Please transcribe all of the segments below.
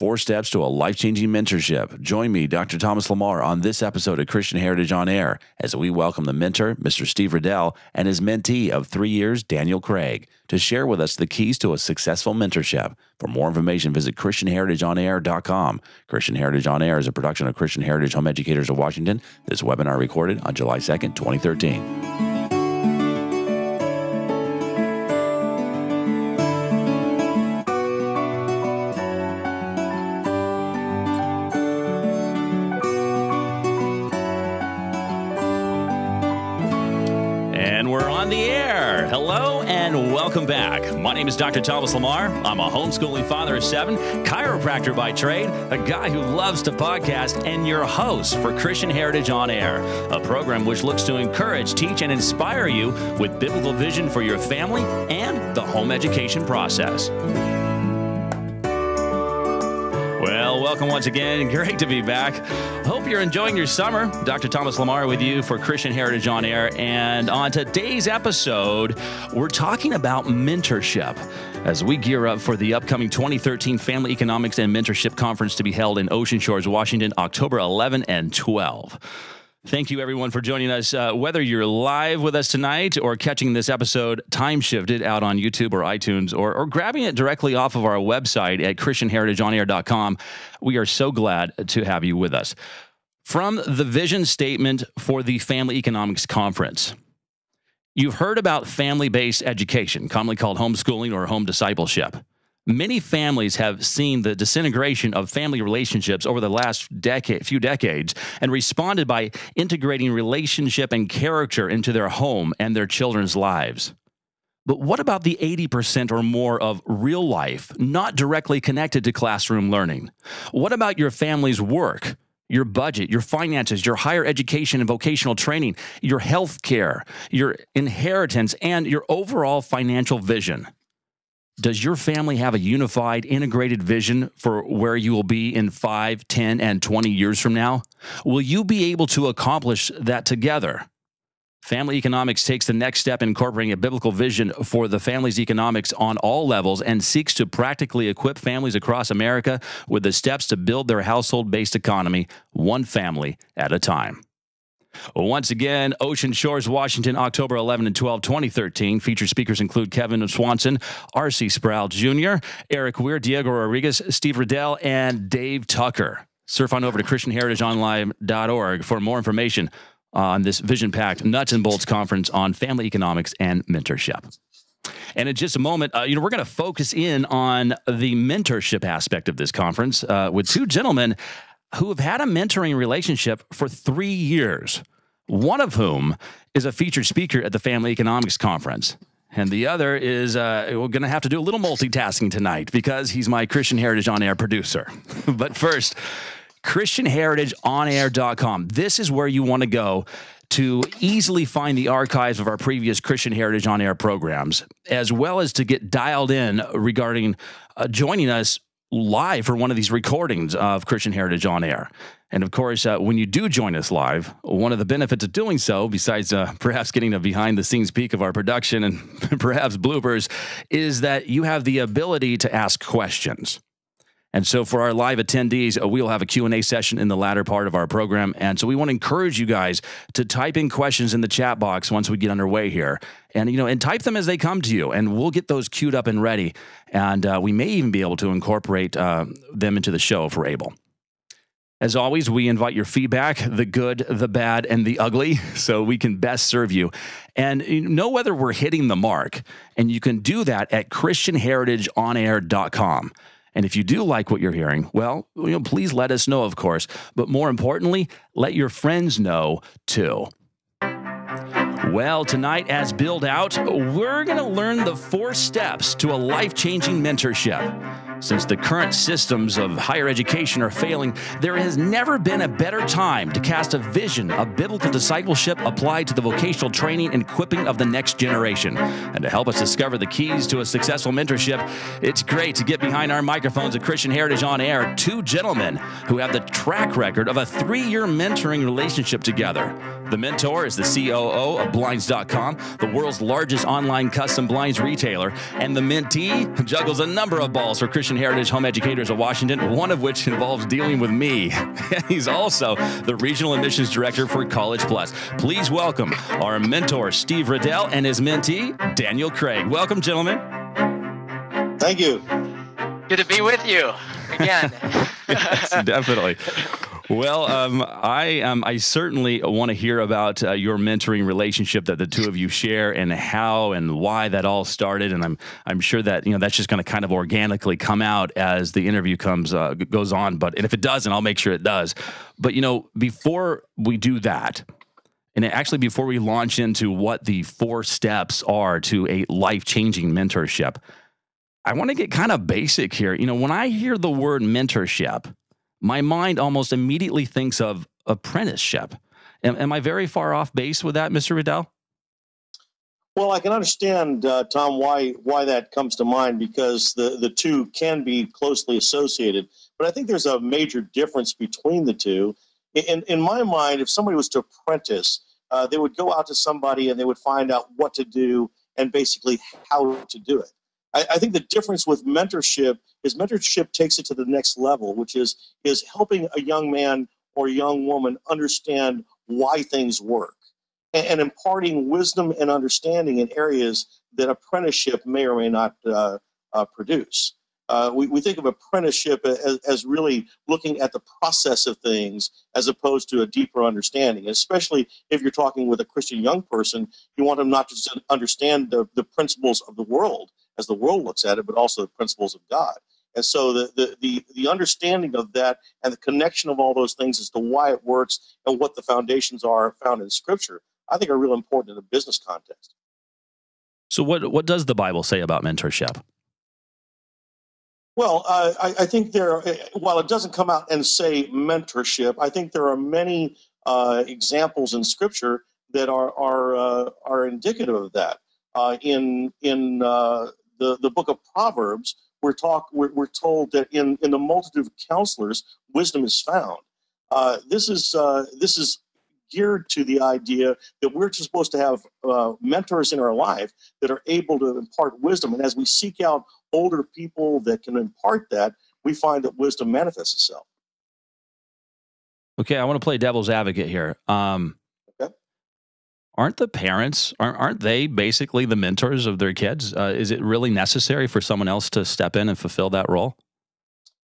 4 steps to a life-changing mentorship. Join me, Dr. Thomas Lamar, on this episode of Christian Heritage On Air as we welcome the mentor, Mr. Steve Riddell, and his mentee of 3 years, Daniel Craig, to share with us the keys to a successful mentorship. For more information, visit ChristianHeritageOnAir.com. Christian Heritage On Air is a production of Christian Heritage Home Educators of Washington. This webinar recorded on July 2nd, 2013. Welcome back. My name is Dr. Thomas Lamar. I'm a homeschooling father of 7, chiropractor by trade, a guy who loves to podcast, and your host for Christian Heritage On Air, a program which looks to encourage, teach, and inspire you with biblical vision for your family and the home education process. Well, welcome once again. Great to be back. Hope you're enjoying your summer. Dr. Thomas Lamar with you for Christian Heritage On Air. And on today's episode, we're talking about mentorship as we gear up for the upcoming 2013 Family Economics and Mentorship Conference to be held in Ocean Shores, Washington, October 11 and 12. Thank you, everyone, for joining us. Whether you're live with us tonight or catching this episode time-shifted out on YouTube or iTunes or grabbing it directly off of our website at ChristianHeritageOnAir.com, we are so glad to have you with us. From the vision statement for the Family Economics Conference, you've heard about family-based education, commonly called homeschooling or home discipleship. Many families have seen the disintegration of family relationships over the last few decades and responded by integrating relationship and character into their home and their children's lives. But what about the 80% or more of real life not directly connected to classroom learning? What about your family's work, your budget, your finances, your higher education and vocational training, your health care, your inheritance, and your overall financial vision? Does your family have a unified, integrated vision for where you will be in 5, 10, and 20 years from now? Will you be able to accomplish that together? Family Economics takes the next step in incorporating a biblical vision for the family's economics on all levels and seeks to practically equip families across America with the steps to build their household-based economy, one family at a time. Once again, Ocean Shores, Washington, October 11 and 12, 2013. Featured speakers include Kevin Swanson, R.C. Sproul Jr., Eric Weir, Diego Rodriguez, Steve Riddell, and Dave Tucker. Surf on over to ChristianHeritageOnline.org for more information on this vision-packed nuts and bolts conference on family economics and mentorship. And in just a moment, we're going to focus in on the mentorship aspect of this conference with 2 gentlemen who have had a mentoring relationship for 3 years, one of whom is a featured speaker at the Family Economics Conference. And the other is, we're going to have to do a little multitasking tonight because he's my Christian Heritage On Air producer. But first, ChristianHeritageOnAir.com. This is where you want to go to easily find the archives of our previous Christian Heritage On Air programs, as well as to get dialed in regarding joining us live for one of these recordings of Christian Heritage On Air. And of course, when you do join us live, one of the benefits of doing so, besides perhaps getting a behind-the-scenes peek of our production and perhaps bloopers, is that you have the ability to ask questions. And so for our live attendees, we'll have a Q&A session in the latter part of our program. And so we want to encourage you guys to type in questions in the chat box once we get underway here. And, and type them as they come to you, and we'll get those queued up and ready. And we may even be able to incorporate them into the show if we're able. As always, we invite your feedback, the good, the bad, and the ugly, so we can best serve you. And know whether we're hitting the mark. And you can do that at ChristianHeritageOnAir.com. And if you do like what you're hearing, well, please let us know, of course. But more importantly, let your friends know, too. Well, tonight, as billed out, we're going to learn the 4 steps to a life-changing mentorship. Since the current systems of higher education are failing, there has never been a better time to cast a vision of biblical discipleship applied to the vocational training and equipping of the next generation. And to help us discover the keys to a successful mentorship, it's great to get behind our microphones at Christian Heritage On Air 2 gentlemen who have the track record of a 3-year mentoring relationship together. The mentor is the COO of Blinds.com, the world's largest online custom blinds retailer, and the mentee juggles a number of balls for Christian Christian Heritage Home Educators of Washington, one of which involves dealing with me. He's also the Regional Admissions Director for College Plus. Please welcome our mentor, Steve Riddell, and his mentee, Daniel Craig. Welcome, gentlemen. Thank you. Good to be with you again. Yes, definitely. Well, I certainly want to hear about your mentoring relationship that the two of you share, and how and why that all started. And I'm sure that that's just going to kind of organically come out as the interview goes on. And if it doesn't, I'll make sure it does. But before we do that, and actually before we launch into what the 4 steps are to a life-changing mentorship, I want to get kind of basic here. When I hear the word mentorship, my mind almost immediately thinks of apprenticeship. Am I very far off base with that, Mr. Riddell? Well, I can understand, Tom, why that comes to mind, because the two can be closely associated. But I think there's a major difference between the two. In my mind, if somebody was to apprentice, they would go out to somebody and they would find out what to do and basically how to do it. I think the difference with mentorship is mentorship takes it to the next level, which is helping a young man or a young woman understand why things work, and imparting wisdom and understanding in areas that apprenticeship may or may not produce. We think of apprenticeship as really looking at the process of things as opposed to a deeper understanding. Especially if you're talking with a Christian young person, you want them not just to understand the principles of the world as the world looks at it, but also the principles of God. And so the understanding of that and the connection of all those things as to why it works and what the foundations are found in Scripture, I think are real important in a business context. So what does the Bible say about mentorship? Well, I think while it doesn't come out and say mentorship, I think there are many examples in Scripture that are indicative of that. In the book of Proverbs, we're told that in the multitude of counselors, wisdom is found. This is geared to the idea that we're just supposed to have mentors in our life that are able to impart wisdom. And as we seek out older people that can impart that, we find that wisdom manifests itself. Okay, I want to play devil's advocate here. Okay. Aren't the parents, aren't they basically the mentors of their kids? Is it really necessary for someone else to step in and fulfill that role?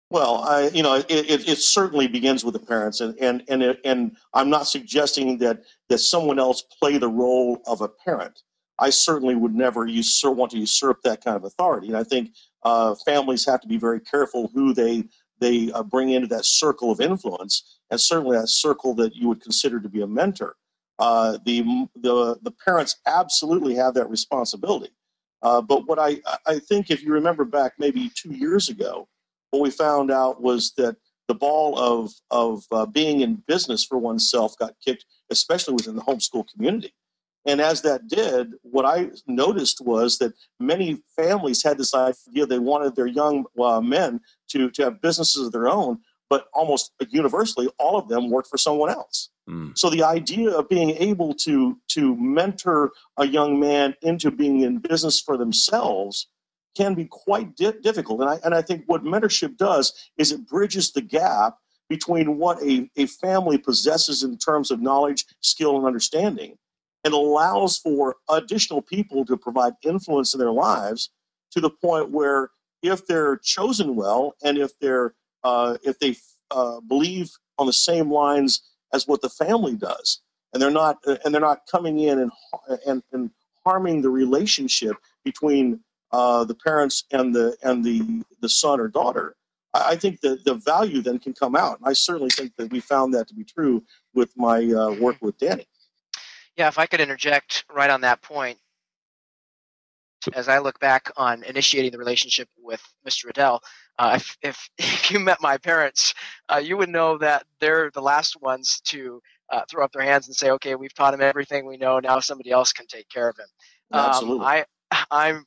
Well, it certainly begins with the parents, and I'm not suggesting that someone else play the role of a parent. I certainly would never want to usurp that kind of authority, and I think families have to be very careful who they bring into that circle of influence, and certainly that circle that you would consider to be a mentor. The parents absolutely have that responsibility, but what I think, if you remember back maybe 2 years ago, what we found out was that the ball of being in business for oneself got kicked, especially within the homeschool community. And as that did, what I noticed was that many families had this idea they wanted their young men to have businesses of their own, but almost universally, all of them worked for someone else. Mm. So the idea of being able to mentor a young man into being in business for themselves can be quite difficult. And I think what mentorship does is it bridges the gap between what a family possesses in terms of knowledge, skill, and understanding, and allows for additional people to provide influence in their lives to the point where, if they're chosen well, and if they believe on the same lines as what the family does, and they're not coming in and harming the relationship between the parents and the son or daughter, I think that the value then can come out. And I certainly think that we found that to be true with my work with Danny. Yeah, if I could interject right on that point, as I look back on initiating the relationship with Mr. Riddell, if you met my parents, you would know that they're the last ones to throw up their hands and say, "Okay, we've taught him everything we know. Now somebody else can take care of him." Absolutely. I'm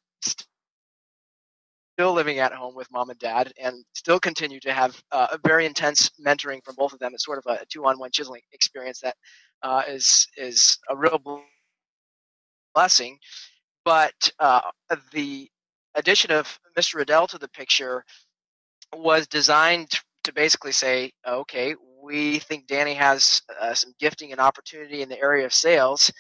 still living at home with mom and dad, and still continue to have a very intense mentoring from both of them. It's sort of a 2-on-1 chiseling experience that is a real blessing. But the addition of Mr. Riddell to the picture was designed to basically say, okay, we think Danny has some gifting and opportunity in the area of sales.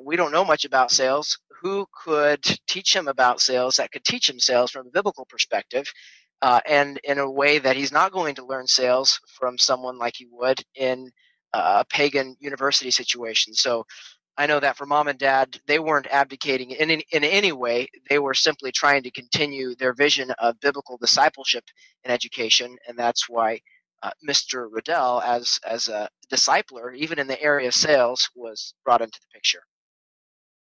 We don't know much about sales. Who could teach him about sales that could teach him sales from a biblical perspective, and in a way that he's not going to learn sales from someone like he would in a pagan university situation. So I know that for mom and dad, they weren't abdicating in any way. They were simply trying to continue their vision of biblical discipleship and education, and that's why Mr. Riddell, as a discipler, even in the area of sales, was brought into the picture.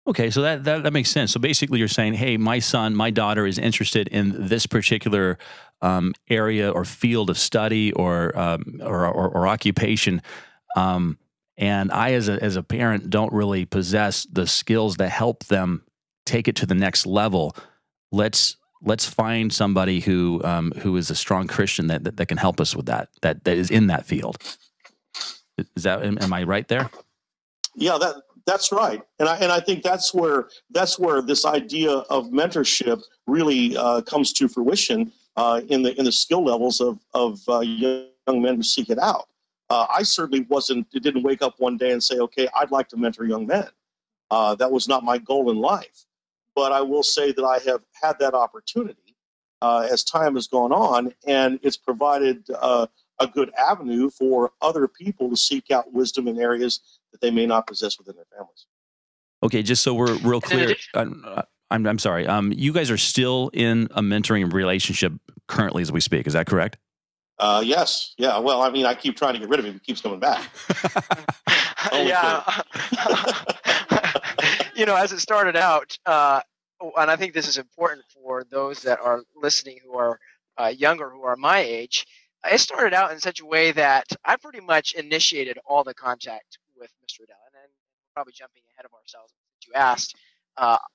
Okay, so that makes sense. So basically, you're saying, hey, my son, my daughter is interested in this particular area or field of study or occupation, and I, as a parent, don't really possess the skills to help them take it to the next level. Let's find somebody who is a strong Christian that can help us with that is in that field. Is that, am I right there? Yeah, that's right, and I think that's where this idea of mentorship really comes to fruition in the skill levels of young men who seek it out. I certainly didn't wake up one day and say, okay, I'd like to mentor young men. That was not my goal in life, but I will say that I have had that opportunity as time has gone on, and it's provided a good avenue for other people to seek out wisdom in areas that they may not possess within their families. Okay, just so we're real clear, I'm sorry. You guys are still in a mentoring relationship currently as we speak. Is that correct? Yes. Yeah. Well, I mean, I keep trying to get rid of him. He keeps coming back. Yeah. As it started out, and I think this is important for those that are listening who are younger, who are my age. It started out in such a way that I pretty much initiated all the contact with Mr. Riddell. And then probably jumping ahead of ourselves, you asked,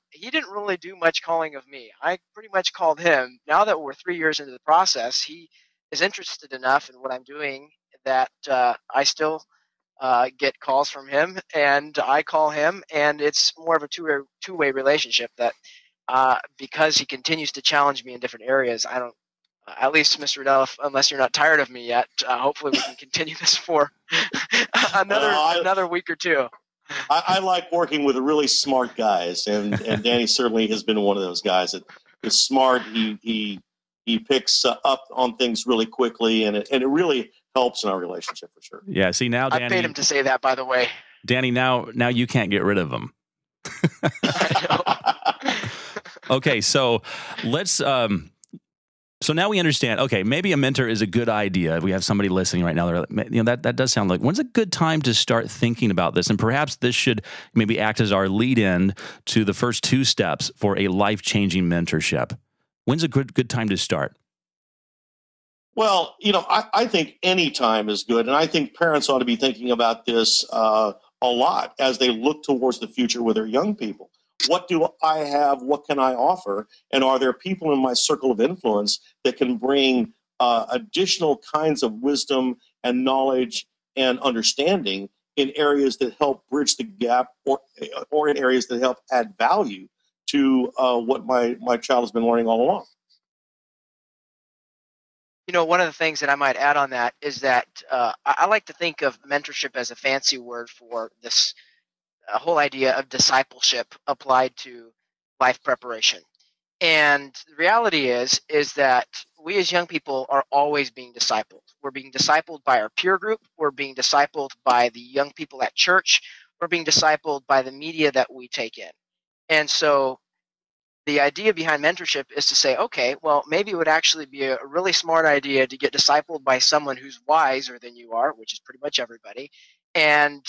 he didn't really do much calling of me. I pretty much called him. Now that we're 3 years into the process, he is interested enough in what I'm doing that I still get calls from him, and I call him, and it's more of a two-way relationship that because he continues to challenge me in different areas, I don't. At least, Mr. Riddell, unless you're not tired of me yet, hopefully we can continue this for another week or two. I like working with really smart guys, and Danny certainly has been one of those guys that is smart. He picks up on things really quickly, and it really helps in our relationship for sure. Yeah. See, now Danny, I paid him to say that, by the way. Danny, now you can't get rid of him. I know. Okay, so let's. So now we understand, okay, maybe a mentor is a good idea. We have somebody listening right now. That does sound like, when's a good time to start thinking about this? And perhaps this should maybe act as our lead-in to the first 2 steps for a life-changing mentorship. When's a good time to start? Well, I think any time is good. And I think parents ought to be thinking about this a lot as they look towards the future with their young people. What do I have? What can I offer? And are there people in my circle of influence that can bring additional kinds of wisdom and knowledge and understanding in areas that help bridge the gap or in areas that help add value to what my child has been learning all along? One of the things that I might add on that is that I like to think of mentorship as a fancy word for this whole idea of discipleship applied to life preparation. And the reality is that we as young people are always being discipled. We're being discipled by our peer group. We're being discipled by the young people at church. We're being discipled by the media that we take in. And so the idea behind mentorship is to say, okay, well, maybe it would actually be a really smart idea to get discipled by someone who's wiser than you are, which is pretty much everybody, and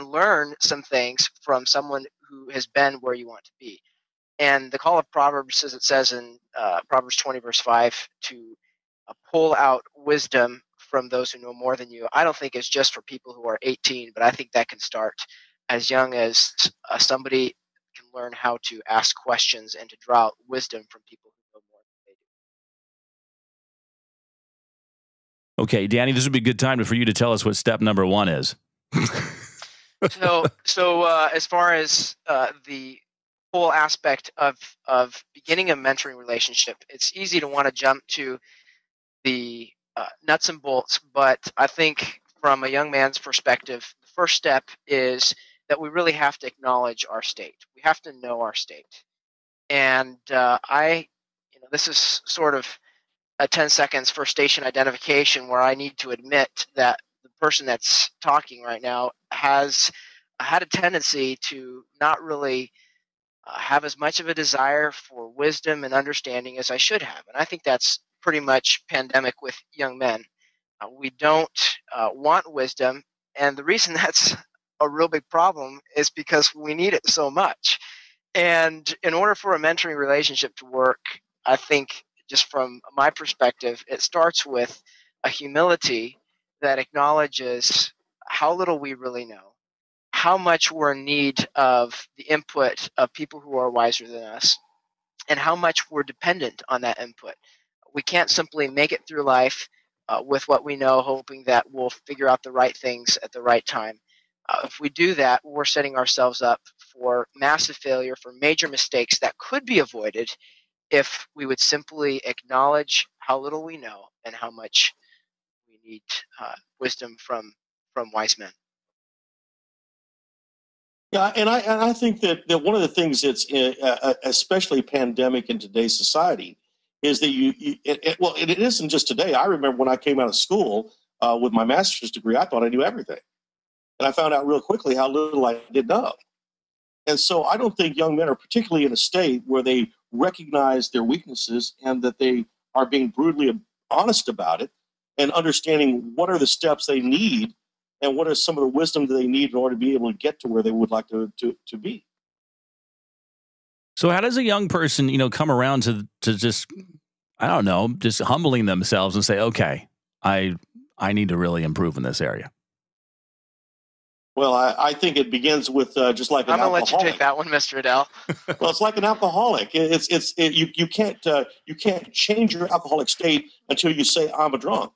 learn some things from someone who has been where you want to be. And the call of Proverbs, as it says in Proverbs 20, verse 5, to pull out wisdom from those who know more than you, I don't think it's just for people who are 18, but I think that can start as young as somebody can learn how to ask questions and to draw out wisdom from people who know more than they do. Okay, Danny, this would be a good time for you to tell us what step number 1 is. So as far as the whole aspect of beginning a mentoring relationship, it's easy to want to jump to the nuts and bolts, but I think from a young man's perspective, the first step is that we really have to acknowledge our state. We have to know our state. And this is sort of a 10 seconds for station identification where I need to admit that the person that's talking right now has had a tendency to not really have as much of a desire for wisdom and understanding as I should have. And I think that's pretty much pandemic with young men. We don't want wisdom. And the reason that's a real big problem is because we need it so much. And in order for a mentoring relationship to work, I think just from my perspective, it starts with a humility that acknowledges how little we really know, how much we're in need of the input of people who are wiser than us, and how much we're dependent on that input. We can't simply make it through life with what we know, hoping that we'll figure out the right things at the right time. If we do that, we're setting ourselves up for massive failure, for major mistakes that could be avoided if we would simply acknowledge how little we know and how much we need wisdom from wise men. Yeah, and I think that one of the things that's especially pandemic in today's society is that it isn't just today. I remember when I came out of school with my master's degree, I thought I knew everything. And I found out real quickly how little I did know. And so I don't think young men are particularly in a state where they recognize their weaknesses and that they are being brutally honest about it and understanding what are the steps they need and what are some of the wisdom that they need in order to be able to get to where they would like to be. So how does a young person, come around to just, I don't know, just humbling themselves and say, okay, I need to really improve in this area? Well, I think it begins with just like an alcoholic. I'm going to let you take that one, Mr. Riddell. Well, it's like an alcoholic. You can't change your alcoholic state until you say I'm a drunk.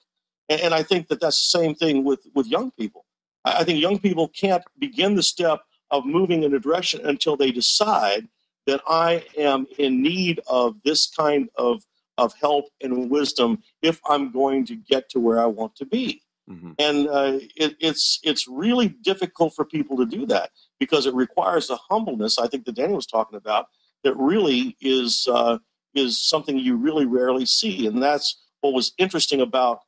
And I think that that's the same thing with young people. I think young people can't begin the step of moving in a direction until they decide that I am in need of this kind of help and wisdom if I'm going to get to where I want to be. Mm-hmm. And it's really difficult for people to do that because it requires a humbleness, I think that Daniel was talking about, that really is something you really rarely see. And that's what was interesting about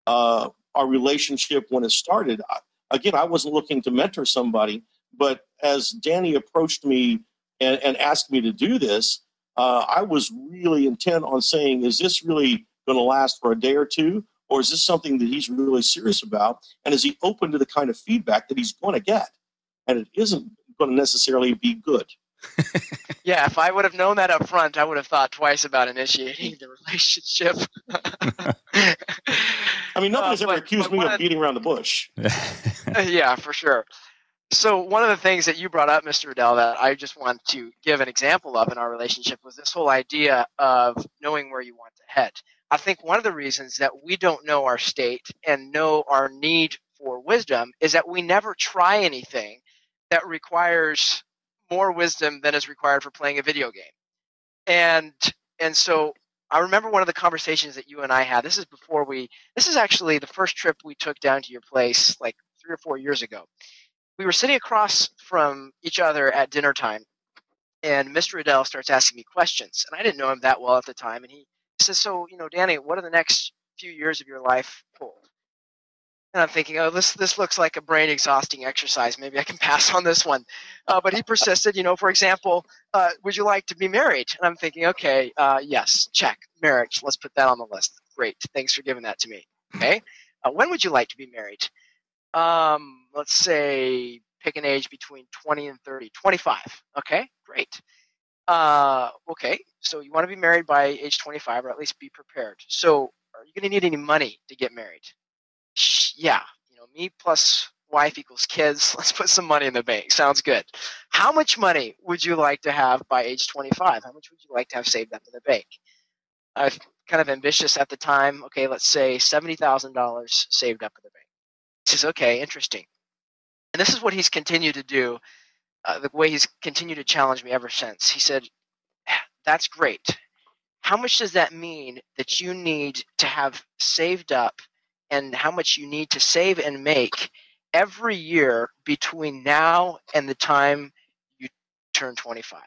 our relationship when it started. Again, I wasn't looking to mentor somebody, but as Danny approached me and asked me to do this, I was really intent on saying, is this really going to last for a day or two? Or is this something that he's really serious about? And is he open to the kind of feedback that he's going to get? And it isn't going to necessarily be good. Yeah, if I would have known that up front, I would have thought twice about initiating the relationship. I mean, nobody's ever accused me of beating around the bush. Yeah, for sure. So one of the things that you brought up, Mr. Riddell, that I just want to give an example of in our relationship was this whole idea of knowing where you want to head. I think one of the reasons that we don't know our state and know our need for wisdom is that we never try anything that requires more wisdom than is required for playing a video game. And so I remember one of the conversations that you and I had. This is actually the first trip we took down to your place like 3 or 4 years ago. We were sitting across from each other at dinner time, and Mr. Riddell starts asking me questions. And I didn't know him that well at the time. And he says, so, Danny, what are the next few years of your life hold? And I'm thinking, oh, this looks like a brain exhausting exercise. Maybe I can pass on this one. But he persisted, for example, would you like to be married? And I'm thinking, okay, yes, check, marriage. Let's put that on the list. Great. Thanks for giving that to me. Okay. When would you like to be married? Let's say pick an age between 20 and 30, 25. Okay, great. Okay, so you want to be married by age 25 or at least be prepared. So are you going to need any money to get married? Yeah, me plus wife equals kids. Let's put some money in the bank. Sounds good. How much money would you like to have by age 25? How much would you like to have saved up in the bank? I was kind of ambitious at the time. Okay, let's say $70,000 saved up in the bank. He says, okay, interesting. And this is what he's continued to do, the way he's continued to challenge me ever since. He said, that's great. how much does that mean that you need to have saved up, and how much you need to save and make every year between now and the time you turn 25?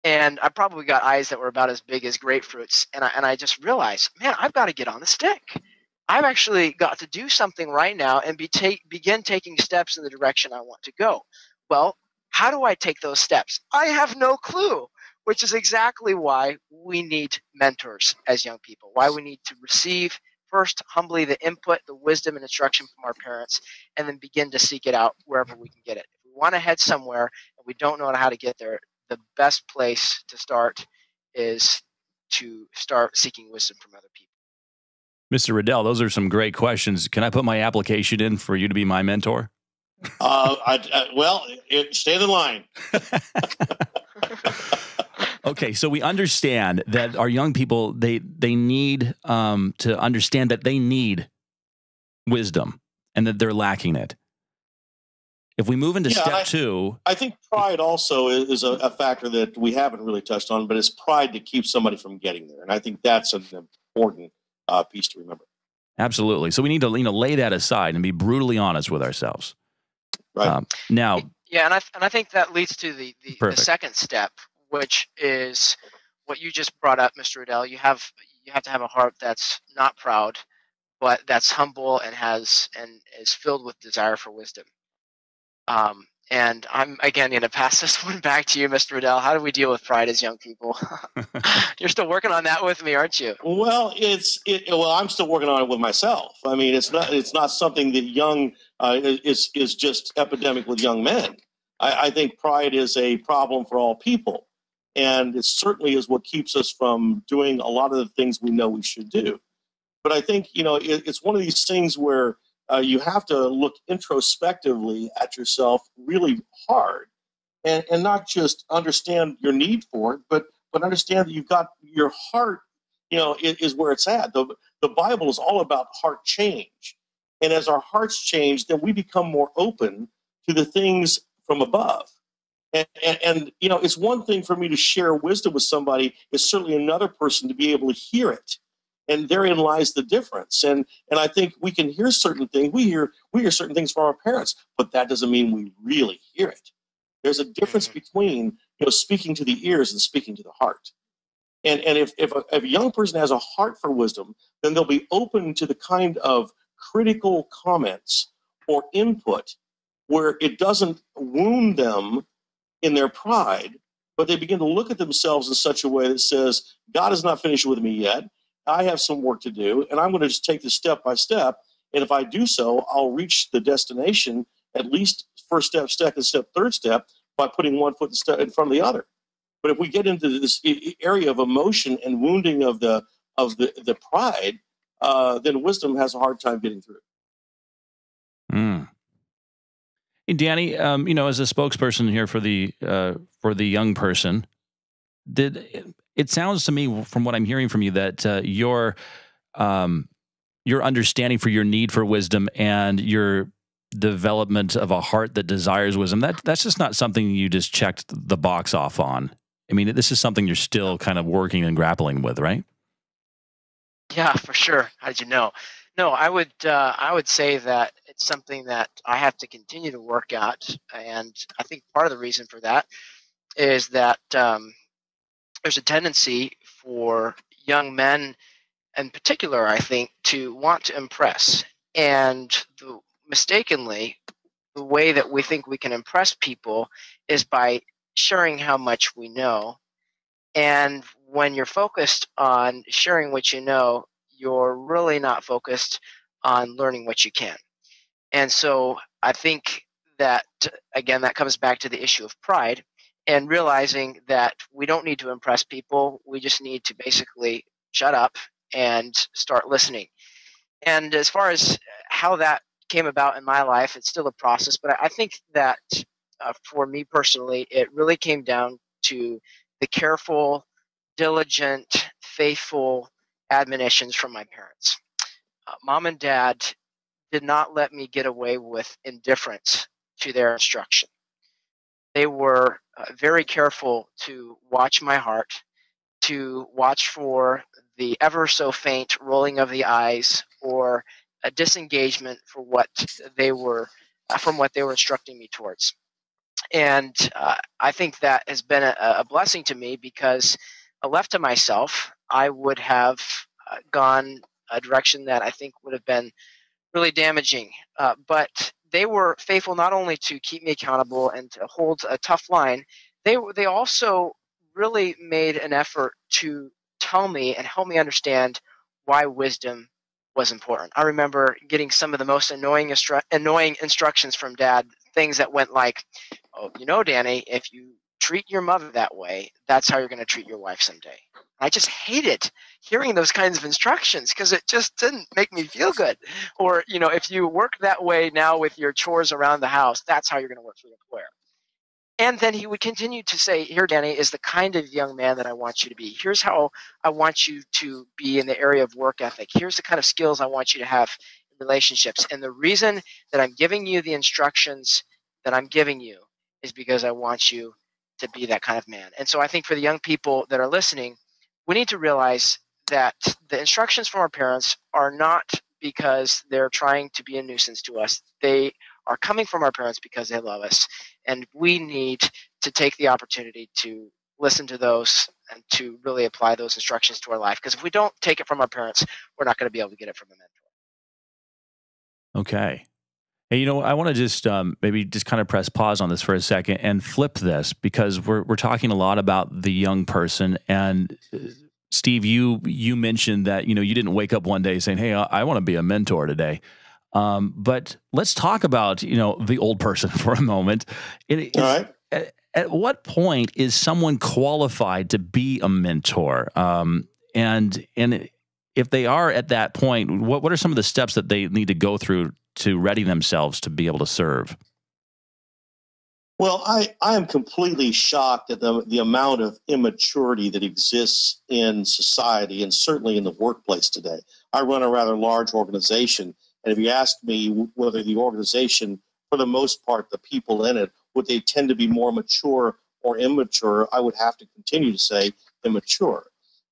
And I probably got eyes that were about as big as grapefruits. And I just realized, man, I've got to get on the stick. I've actually got to do something right now and begin taking steps in the direction I want to go. Well, how do I take those steps? I have no clue, which is exactly why we need mentors as young people, why we need to receive first humbly the input, the wisdom, and instruction from our parents, and then begin to seek it out wherever we can get it. If we want to head somewhere and we don't know how to get there, the best place to start is to start seeking wisdom from other people. Mr. Riddell, those are some great questions. Can I put my application in for you to be my mentor? Stand in line. Okay, so we understand that our young people, they need to understand that they need wisdom and that they're lacking it. If we move into step two... I think pride also is a factor that we haven't really touched on, but it's pride that keeps somebody from getting there. And I think that's an important piece to remember. Absolutely. So we need to lay that aside and be brutally honest with ourselves. Right. Now... Yeah, and I think that leads to the second step, which is what you just brought up, Mr. Riddell. You have to have a heart that's not proud, but that's humble and is filled with desire for wisdom. And I'm again going to pass this one back to you, Mr. Riddell. How do we deal with pride as young people? You're still working on that with me, aren't you? Well, I'm still working on it with myself. I mean, it's not something that is just epidemic with young men. I think pride is a problem for all people, and it certainly is what keeps us from doing a lot of the things we know we should do. But I think it's one of these things where you have to look introspectively at yourself really hard, and not just understand your need for it, but understand that you've got your heart, is where it's at. The Bible is all about heart change. And as our hearts change, then we become more open to the things from above. And it's one thing for me to share wisdom with somebody. It's certainly another person to be able to hear it. And therein lies the difference. And I think we can hear certain things. We hear certain things from our parents, but that doesn't mean we really hear it. There's a difference between speaking to the ears and speaking to the heart. And if a young person has a heart for wisdom, then they'll be open to the kind of critical comments or input where it doesn't wound them in their pride, but they begin to look at themselves in such a way that says, God is not finished with me yet. I have some work to do, and I'm going to just take this step by step. And if I do so, I'll reach the destination, at least first step, second step, third step, by putting one foot in front of the other. But if we get into this area of emotion and wounding of the pride, then wisdom has a hard time getting through. Hey, Danny, as a spokesperson here for the young person, it sounds to me from what I'm hearing from you that your understanding for your need for wisdom and your development of a heart that desires wisdom, that's just not something you just checked the box off on. I mean, this is something you're still kind of working and grappling with, right? Yeah, for sure. How did you know? No, I would say that it's something that I have to continue to work at, and I think part of the reason for that is that there's a tendency for young men, in particular, I think, to want to impress, and mistakenly, the way that we think we can impress people is by sharing how much we know. And when you're focused on sharing what you know, you're really not focused on learning what you can. And so I think that, again, that comes back to the issue of pride and realizing that we don't need to impress people. We just need to basically shut up and start listening. And as far as how that came about in my life, it's still a process. But I think that for me personally, it really came down to the careful, diligent, faithful admonitions from my parents. Mom and Dad did not let me get away with indifference to their instruction. They were very careful to watch my heart to watch for the ever so faint rolling of the eyes or a disengagement for what they were from what they were instructing me towards. And I think that has been a blessing to me, because left to myself, I would have gone a direction that I think would have been really damaging. But they were faithful not only to keep me accountable and to hold a tough line, they also really made an effort to tell me and help me understand why wisdom was important. I remember getting some of the most annoying instructions from Dad, things that went like, "Oh, you know, Danny, if you treat your mother that way, that's how you're going to treat your wife someday." I just hated hearing those kinds of instructions, because it just didn't make me feel good. Or, if you work that way now with your chores around the house, that's how you're going to work for your employer. And then he would continue to say, "Here, Danny, is the kind of young man that I want you to be. Here's how I want you to be in the area of work ethic. Here's the kind of skills I want you to have in relationships. And the reason that I'm giving you the instructions that I'm giving you is because I want you to be that kind of man." And so I think for the young people that are listening, we need to realize that the instructions from our parents are not because they're trying to be a nuisance to us. They are coming from our parents because they love us. And we need to take the opportunity to listen to those and to really apply those instructions to our life. Because if we don't take it from our parents, we're not going to be able to get it from a mentor. Okay. Hey, I want to just maybe just kind of press pause on this for a second and flip this, because we're talking a lot about the young person. And Steve, you mentioned that you didn't wake up one day saying, "Hey, I want to be a mentor today." But let's talk about the old person for a moment. All right. At what point is someone qualified to be a mentor? And if they are at that point, what are some of the steps that they need to go through to ready themselves to be able to serve? Well, I am completely shocked at the amount of immaturity that exists in society, and certainly in the workplace today. I run a rather large organization, and if you ask me whether the organization, for the most part, the people in it, would they tend to be more mature or immature, I would have to continue to say immature.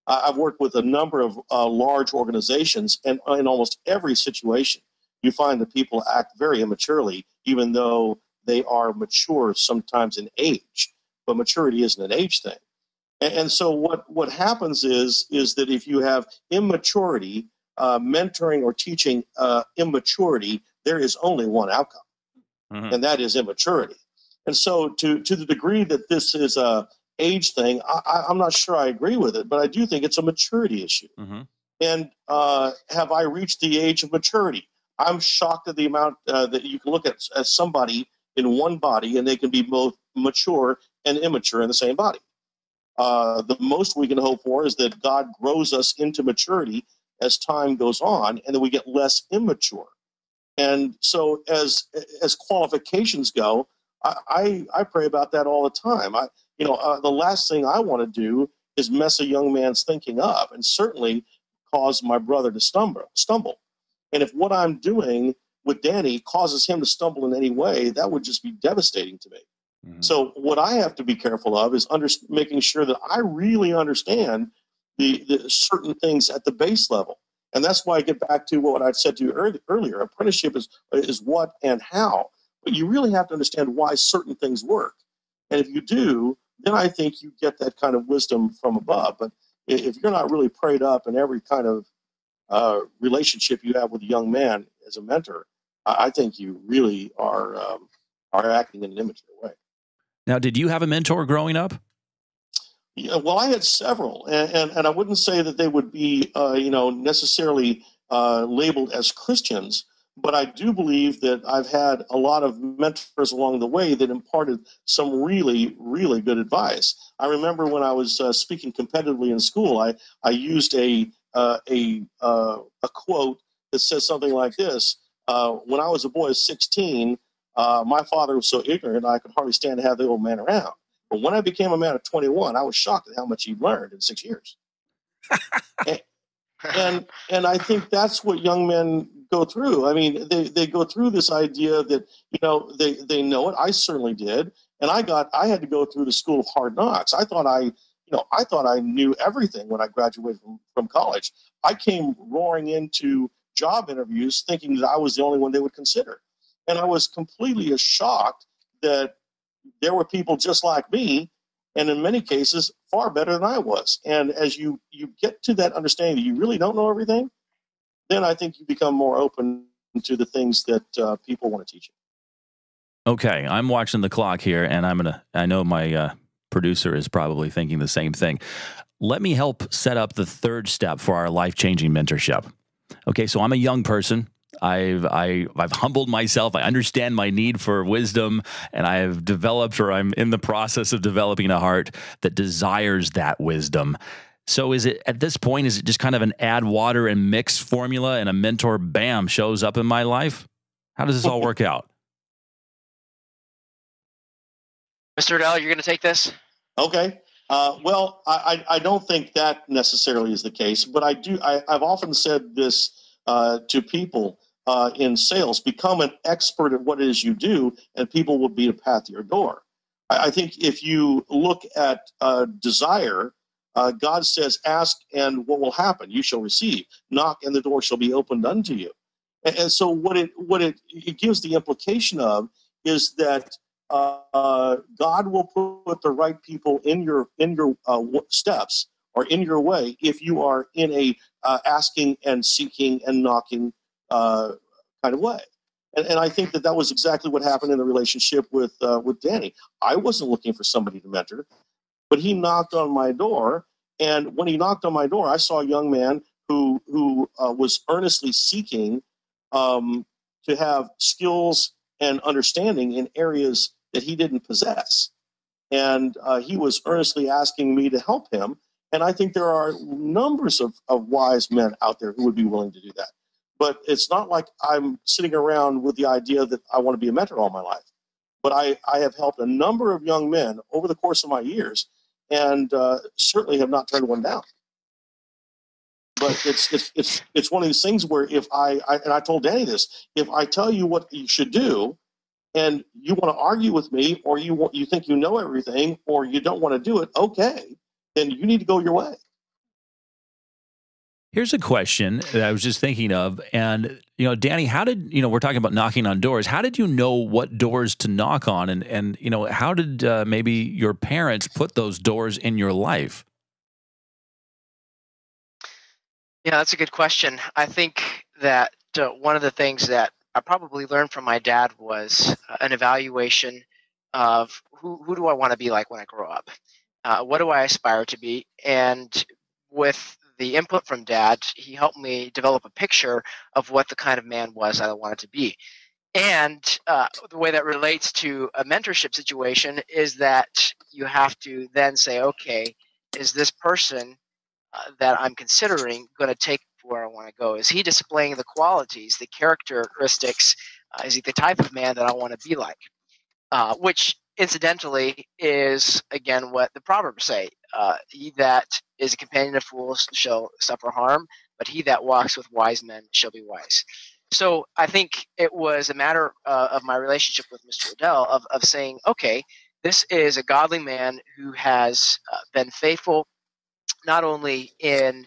I've worked with a number of large organizations, and in almost every situation, you find that people act very immaturely, even though they are mature sometimes in age. But maturity isn't an age thing. And so what happens is that if you have immaturity, mentoring or teaching immaturity, there is only one outcome, and that is immaturity. And so to the degree that this is a age thing, I'm not sure I agree with it, but I do think it's a maturity issue. And have I reached the age of maturity? I'm shocked at the amount that you can look at as somebody in one body, and they can be both mature and immature in the same body. The most we can hope for is that God grows us into maturity as time goes on, and then we get less immature. And so as qualifications go, I pray about that all the time. The last thing I want to do is mess a young man's thinking up, and certainly cause my brother to stumble. And if what I'm doing with Danny causes him to stumble in any way, that would just be devastating to me. So what I have to be careful of is making sure that I really understand the certain things at the base level. And that's why I get back to what I said to you earlier. Apprenticeship is what and how. But you really have to understand why certain things work. And if you do, then I think you get that kind of wisdom from above. But if you're not really prayed up in every kind of relationship you have with a young man as a mentor, I think you really are acting in an immature way. Now, did you have a mentor growing up? Yeah, well, I had several, and I wouldn't say that they would be necessarily labeled as Christians, but I do believe that I've had a lot of mentors along the way that imparted some really, really good advice. I remember when I was speaking competitively in school, I used a quote that says something like this: "When I was a boy of 16, my father was so ignorant I could hardly stand to have the old man around. But when I became a man of 21, I was shocked at how much he'd learned in 6 years." and I think that's what young men go through. I mean, they go through this idea that they know it. I certainly did, and I had to go through the school of hard knocks. I thought I I thought I knew everything when I graduated from college. I came roaring into job interviews thinking that I was the only one they would consider. And I was completely shocked that there were people just like me, and in many cases, far better than I was. And as you get to that understanding that you really don't know everything, then I think you become more open to the things that people want to teach you. Okay, I'm watching the clock here, and I know my producer is probably thinking the same thing. Let me help set up the third step for our life-changing mentorship. Okay, so I'm a young person. I've humbled myself. I understand my need for wisdom, and I've developed, or I'm in the process of developing, a heart that desires that wisdom. So is it, at this point, is it just kind of an add water and mix formula, and a mentor, bam, shows up in my life? How does this all work out? Mr. Riddell, you're going to take this? Okay. Well, I don't think that necessarily is the case, but I've often said this to people in sales: become an expert at what it is you do, and people will beat a path to your door. I think if you look at desire, God says, "Ask, and what will happen? You shall receive. Knock, and the door shall be opened unto you." And so, what it gives the implication of is that God will put the right people in your steps or in your way if you are in a asking and seeking and knocking kind of way. And I think that was exactly what happened in the relationship with Danny. I wasn't looking for somebody to mentor, but he knocked on my door. And when he knocked on my door, I saw a young man who was earnestly seeking to have skills and understanding in areas that he didn't possess. And he was earnestly asking me to help him. And I think there are numbers of wise men out there who would be willing to do that. But it's not like I'm sitting around with the idea that I want to be a mentor all my life. But I have helped a number of young men over the course of my years, and certainly have not turned one down. But it's one of these things where if I told Danny this, if I tell you what you should do, and you want to argue with me, or you think you know everything, or you don't want to do it, okay, then you need to go your way. Here's a question that I was just thinking of. And, Danny, we're talking about knocking on doors. How did you know what doors to knock on? And how did maybe your parents put those doors in your life? Yeah, that's a good question. I think that one of the things that I probably learned from my dad was an evaluation of who do I want to be like when I grow up? What do I aspire to be? And with the input from Dad, he helped me develop a picture of what the kind of man was I wanted to be. And the way that relates to a mentorship situation is that you have to then say, okay, is this person that I'm considering going to take where I want to go? Is he displaying the qualities, the characteristics? Is he the type of man that I want to be like? Which incidentally is, again, what the Proverbs say. He that is a companion of fools shall suffer harm, but he that walks with wise men shall be wise. So I think it was a matter of my relationship with Mr. Riddell of saying, okay, this is a godly man who has been faithful not only in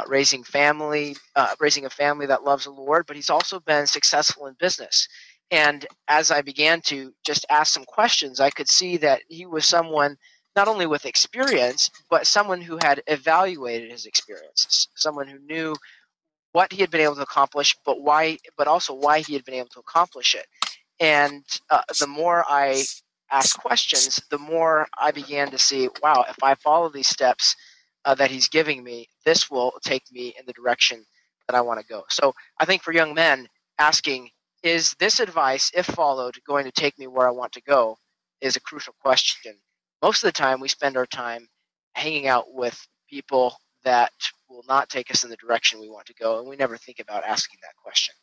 raising a family that loves the Lord, but he's also been successful in business. And as I began to just ask some questions, I could see that he was someone not only with experience, but someone who had evaluated his experiences, someone who knew what he had been able to accomplish, but also why he had been able to accomplish it. And the more I asked questions, the more I began to see, wow, if I follow these steps that he's giving me, this will take me in the direction that I want to go. So I think for young men, asking, is this advice, if followed, going to take me where I want to go, is a crucial question. Most of the time, we spend our time hanging out with people that will not take us in the direction we want to go, and we never think about asking that question.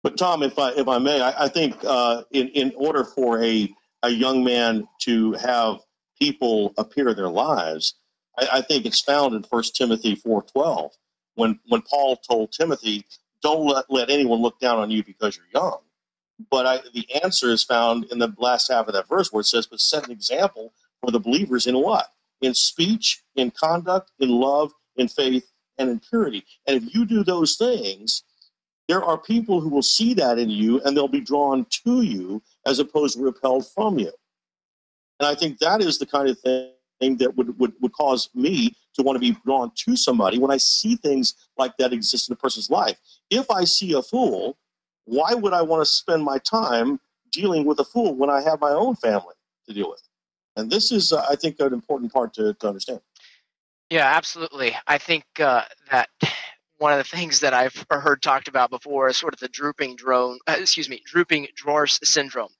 But Tom, if I may, I think in order for a young man to have people appear in their lives, I think it's found in 1 Timothy 4:12 when Paul told Timothy, don't let anyone look down on you because you're young. But the answer is found in the last half of that verse where it says, but set an example for the believers in what? in speech, in conduct, in love, in faith, and in purity. And if you do those things, there are people who will see that in you, and they'll be drawn to you as opposed to repelled from you. And I think that is the kind of thing that would cause me to want to be drawn to somebody when I see things like that exist in a person's life. If I see a fool, why would I want to spend my time dealing with a fool when I have my own family to deal with? And this is, I think, an important part to understand. Yeah, absolutely. I think that one of the things that I've heard talked about before is sort of the drooping drawers syndrome.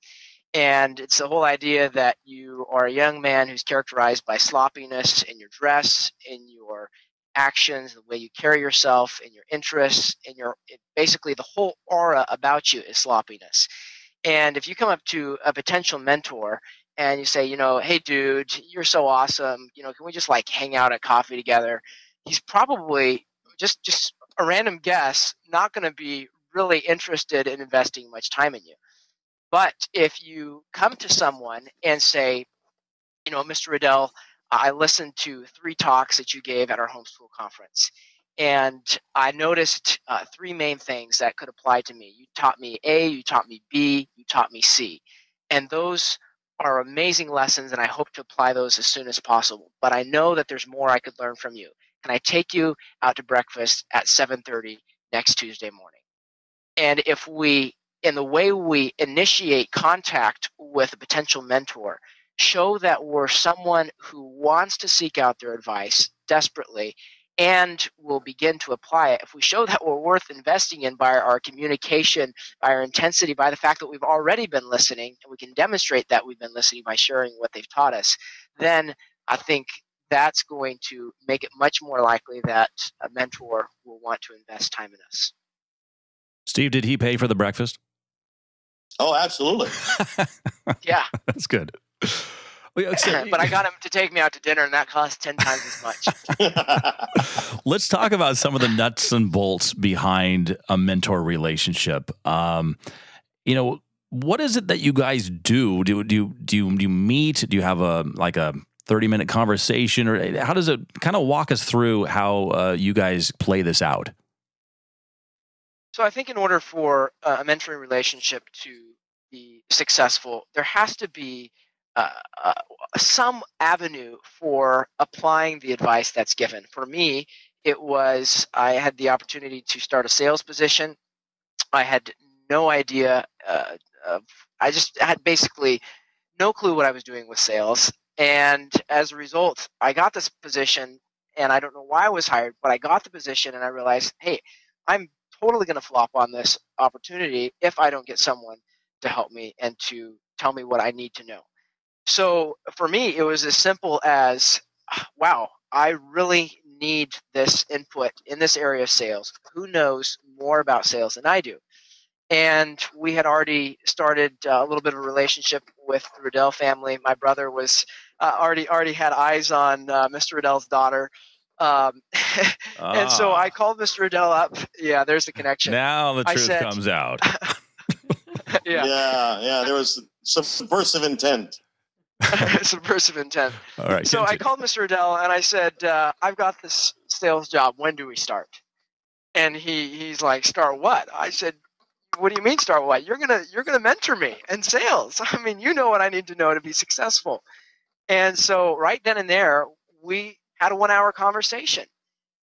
And it's the whole idea that you are a young man who's characterized by sloppiness in your dress, in your actions, the way you carry yourself, in your interests, basically the whole aura about you is sloppiness. And if you come up to a potential mentor and you say, hey, dude, you're so awesome, can we just like hang out at coffee together? He's probably just a random guess, not going to be really interested in investing much time in you. But if you come to someone and say, Mr. Riddell, I listened to 3 talks that you gave at our homeschool conference, and I noticed 3 main things that could apply to me. You taught me A, you taught me B, you taught me C. And those are amazing lessons, and I hope to apply those as soon as possible. But I know that there's more I could learn from you. Can I take you out to breakfast at 7:30 next Tuesday morning? And if in the way we initiate contact with a potential mentor, show that we're someone who wants to seek out their advice desperately and will begin to apply it. If we show that we're worth investing in by our communication, by our intensity, by the fact that we've already been listening, and we can demonstrate that we've been listening by sharing what they've taught us, then I think that's going to make it much more likely that a mentor will want to invest time in us. Steve, did he pay for the breakfast? Oh, absolutely. Yeah. That's good. But I got him to take me out to dinner, and that cost 10 times as much. Let's talk about some of the nuts and bolts behind a mentor relationship. What is it that you guys do? Do you meet? Do you have a 30-minute conversation, or how does it kind of walk us through how you guys play this out? So I think in order for a mentoring relationship to be successful, there has to be some avenue for applying the advice that's given. For me, I had the opportunity to start a sales position. I had no idea I just had basically no clue what I was doing with sales. And as a result, I got this position, and I don't know why I was hired, but I got the position and I realized, hey, I'm totally going to flop on this opportunity if I don't get someone to help me and to tell me what I need to know. So for me, it was as simple as, wow, I really need this input in this area of sales. Who knows more about sales than I do? And we had already started a little bit of a relationship with the Riddell family. My brother was already had eyes on Mr. Riddell's daughter. And so I called Mr. Riddell up. Yeah, there's the connection. Now the truth comes out. Yeah. There was subversive intent. Subversive intent. All right. So I called Mr. Riddell and I said, I've got this sales job. When do we start? And he's like, start what? I said, what do you mean start what? You're gonna mentor me in sales. I mean, you know what I need to know to be successful. And so right then and there, we had a 1-hour conversation.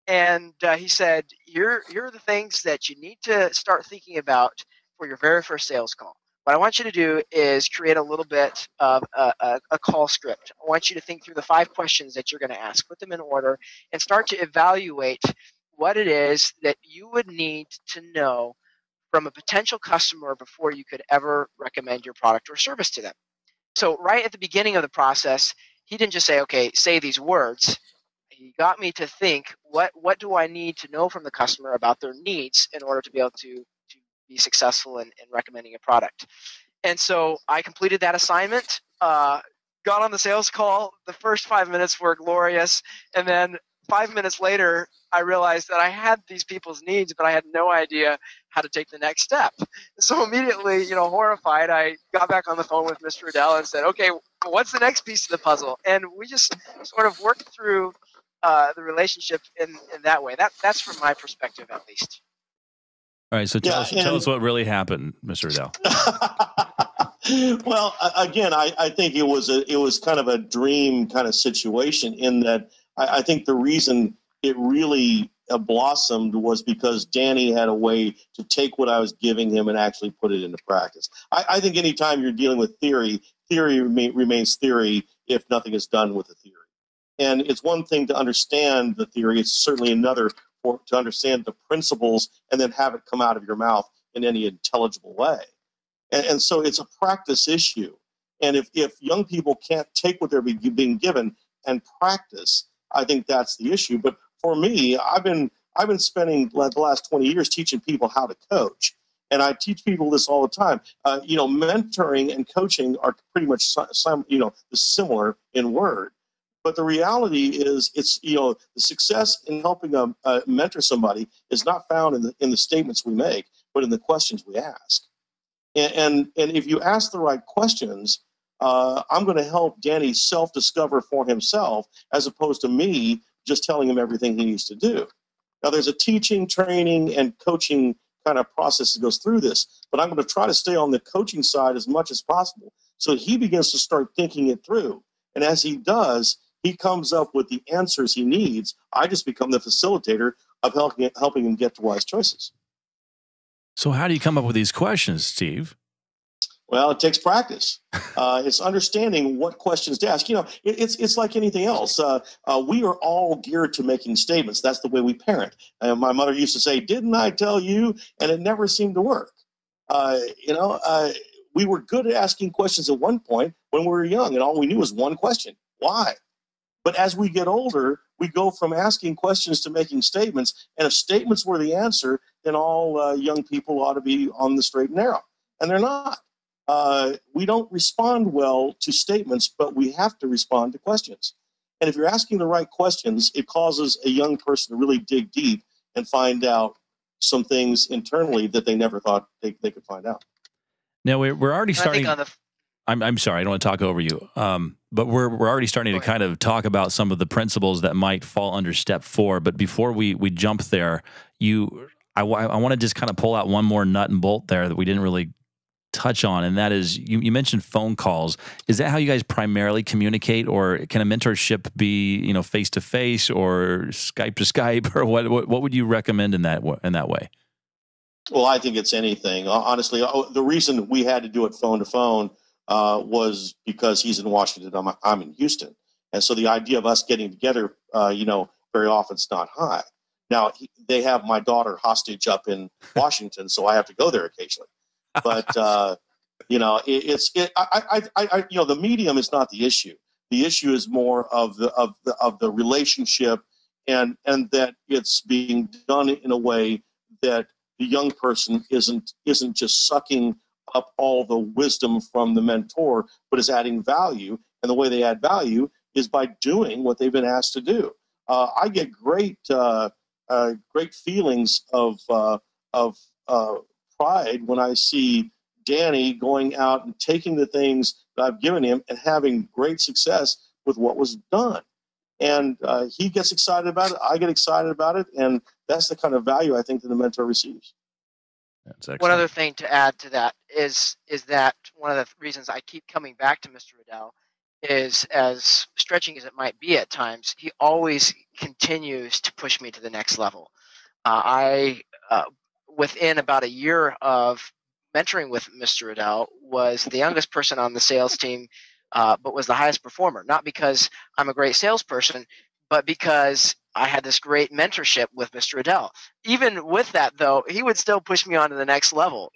And he said, here are the things that you need to start thinking about for your very first sales call. What I want you to do is create a little bit of a call script. I want you to think through the 5 questions that you're going to ask, put them in order, and start to evaluate what it is that you would need to know from a potential customer before you could ever recommend your product or service to them. So right at the beginning of the process, he didn't just say, okay, say these words. He got me to think, what do I need to know from the customer about their needs in order to be able to be successful in recommending a product. And so I completed that assignment, got on the sales call. The first 5 minutes were glorious. And then 5 minutes later, I realized that I had these people's needs, but I had no idea how to take the next step. So immediately, horrified, I got back on the phone with Mr. Riddell and said, okay, What's the next piece of the puzzle? And we just sort of work through the relationship in that way. That's from my perspective, at least. All right, so tell us what really happened, Mr. Riddell. Well, again, I think it was kind of a dream kind of situation in that I think the reason it really blossomed was because Danny had a way to take what I was giving him and actually put it into practice. I think anytime you're dealing with theory remains theory if nothing is done with the theory. And it's one thing to understand the theory. It's certainly another to understand the principles and then have it come out of your mouth in any intelligible way. And so it's a practice issue. And if young people can't take what they're being given and practice, I think that's the issue. But for me, I've been spending the last 20 years teaching people how to coach. And I teach people this all the time. Mentoring and coaching are pretty much similar in word. But the reality is, it's the success in helping mentor somebody is not found in the statements we make, but in the questions we ask. And if you ask the right questions, I'm going to help Danny self-discover for himself, as opposed to me just telling him everything he needs to do. Now, there's a teaching, training, and coaching kind of process that goes through this, but I'm going to try to stay on the coaching side as much as possible so he begins to start thinking it through. And as he does, he comes up with the answers he needs. I just become the facilitator of helping him get to wise choices. So how do you come up with these questions, Steve? Well, it takes practice. It's understanding what questions to ask. It's like anything else. We are all geared to making statements. That's the way we parent. My mother used to say, "Didn't I tell you?" And it never seemed to work. We were good at asking questions at one point when we were young, and all we knew was one question: why? But as we get older, we go from asking questions to making statements. And if statements were the answer, then all young people ought to be on the straight and narrow. And they're not. We don't respond well to statements, but we have to respond to questions. And if you're asking the right questions, it causes a young person to really dig deep and find out some things internally that they never thought they could find out. Now, we're already starting. I'm sorry, I don't want to talk over you. But we're already starting to kind of talk about some of the principles that might fall under step 4. But before we jump there, I want to just kind of pull out one more nut and bolt there that we didn't really touch on, and that is you mentioned phone calls. Is that how you guys primarily communicate, or can a mentorship be face to face or Skype to Skype, or what would you recommend in that way? Well, I think it's anything. Honestly, the reason we had to do it phone to phone was because he's in Washington, I'm in Houston. And so the idea of us getting together, very often it's not high. Now, they have my daughter hostage up in Washington, so I have to go there occasionally. But, the medium is not the issue. The issue is more of the relationship and that it's being done in a way that the young person isn't just sucking up all the wisdom from the mentor, but is adding value. And the way they add value is by doing what they've been asked to do. I get great feelings of pride when I see Danny going out and taking the things that I've given him and having great success with what was done. And he gets excited about it. I get excited about it. And that's the kind of value I think that the mentor receives. One other thing to add to that is that one of the reasons I keep coming back to Mr. Riddell is, as stretching as it might be at times, he always continues to push me to the next level. Within about a year of mentoring with Mr. Riddell, was the youngest person on the sales team, but was the highest performer. Not because I'm a great salesperson, but because I had this great mentorship with Mr. Riddell. Even with that, though, he would still push me on to the next level.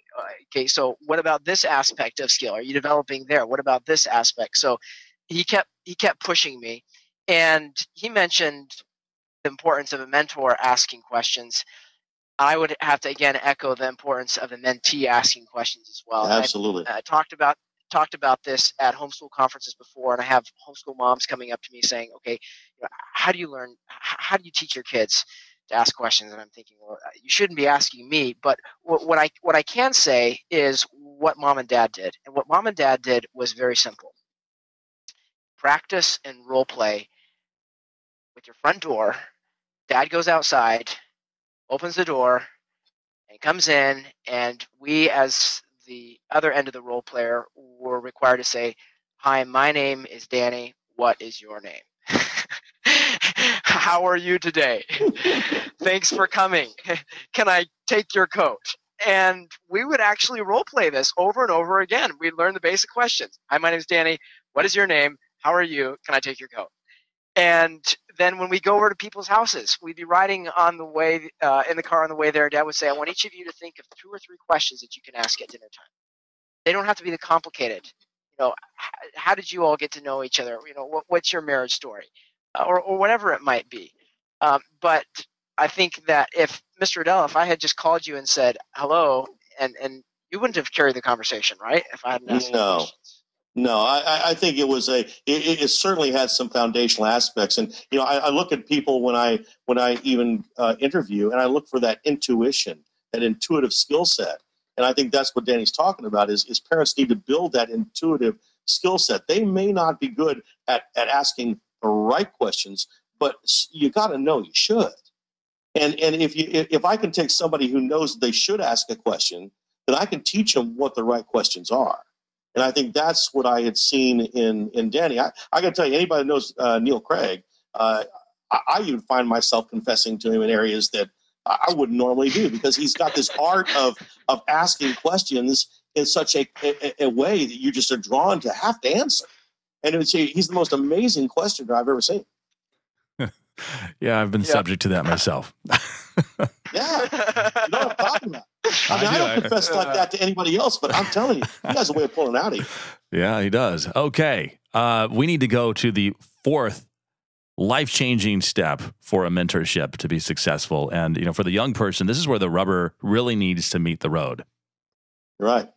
Okay, so what about this aspect of skill? Are you developing there? What about this aspect? So he kept pushing me, and he mentioned the importance of a mentor asking questions. I would have to again echo the importance of the mentee asking questions as well. Absolutely. I talked about this at homeschool conferences before, and I have homeschool moms coming up to me saying, "Okay, how do you learn? How do you teach your kids to ask questions?" And I'm thinking, well, you shouldn't be asking me, but what I can say is what mom and dad did, and what mom and dad did was very simple. practice and role play with your front door. Dad goes outside, opens the door, and comes in, and we, as the other end of the role player, were required to say, "Hi, my name is Danny. What is your name? How are you today? Thanks for coming. Can I take your coat?" And we would actually role play this over and over again. We'd learn the basic questions. "Hi, my name is Danny. What is your name? How are you? Can I take your coat?" And then when we go over to people's houses, we'd be riding on the way in the car on the way there. Dad would say, "I want each of you to think of 2 or 3 questions that you can ask at dinner time. They don't have to be the complicated. How did you all get to know each other? What's your marriage story, or whatever it might be." But I think that if Mr. Riddell, if I had just called you and said hello, and you wouldn't have carried the conversation, right? If I hadn't asked you questions. No, I think it was it certainly had some foundational aspects. And, I look at people when I even interview, and I look for that intuition, that intuitive skill set. And I think that's what Danny's talking about is parents need to build that intuitive skill set. They may not be good at asking the right questions, but you got to know you should. And if I can take somebody who knows they should ask a question, then I can teach them what the right questions are. And I think that's what I had seen in Danny. I got to tell you, anybody who knows Neil Craig, I even find myself confessing to him in areas that I wouldn't normally do, because he's got this art of asking questions in such a way that you just are drawn to have to answer. And he's the most amazing questioner I've ever seen. Yeah, I've been subject to that myself. Yeah, you know what I'm talking about. I don't confess like that to anybody else, but I'm telling you, he has a way of pulling out of you. Yeah, he does. Okay, we need to go to the 4th life-changing step for a mentorship to be successful. And, for the young person, this is where the rubber really needs to meet the road. Right.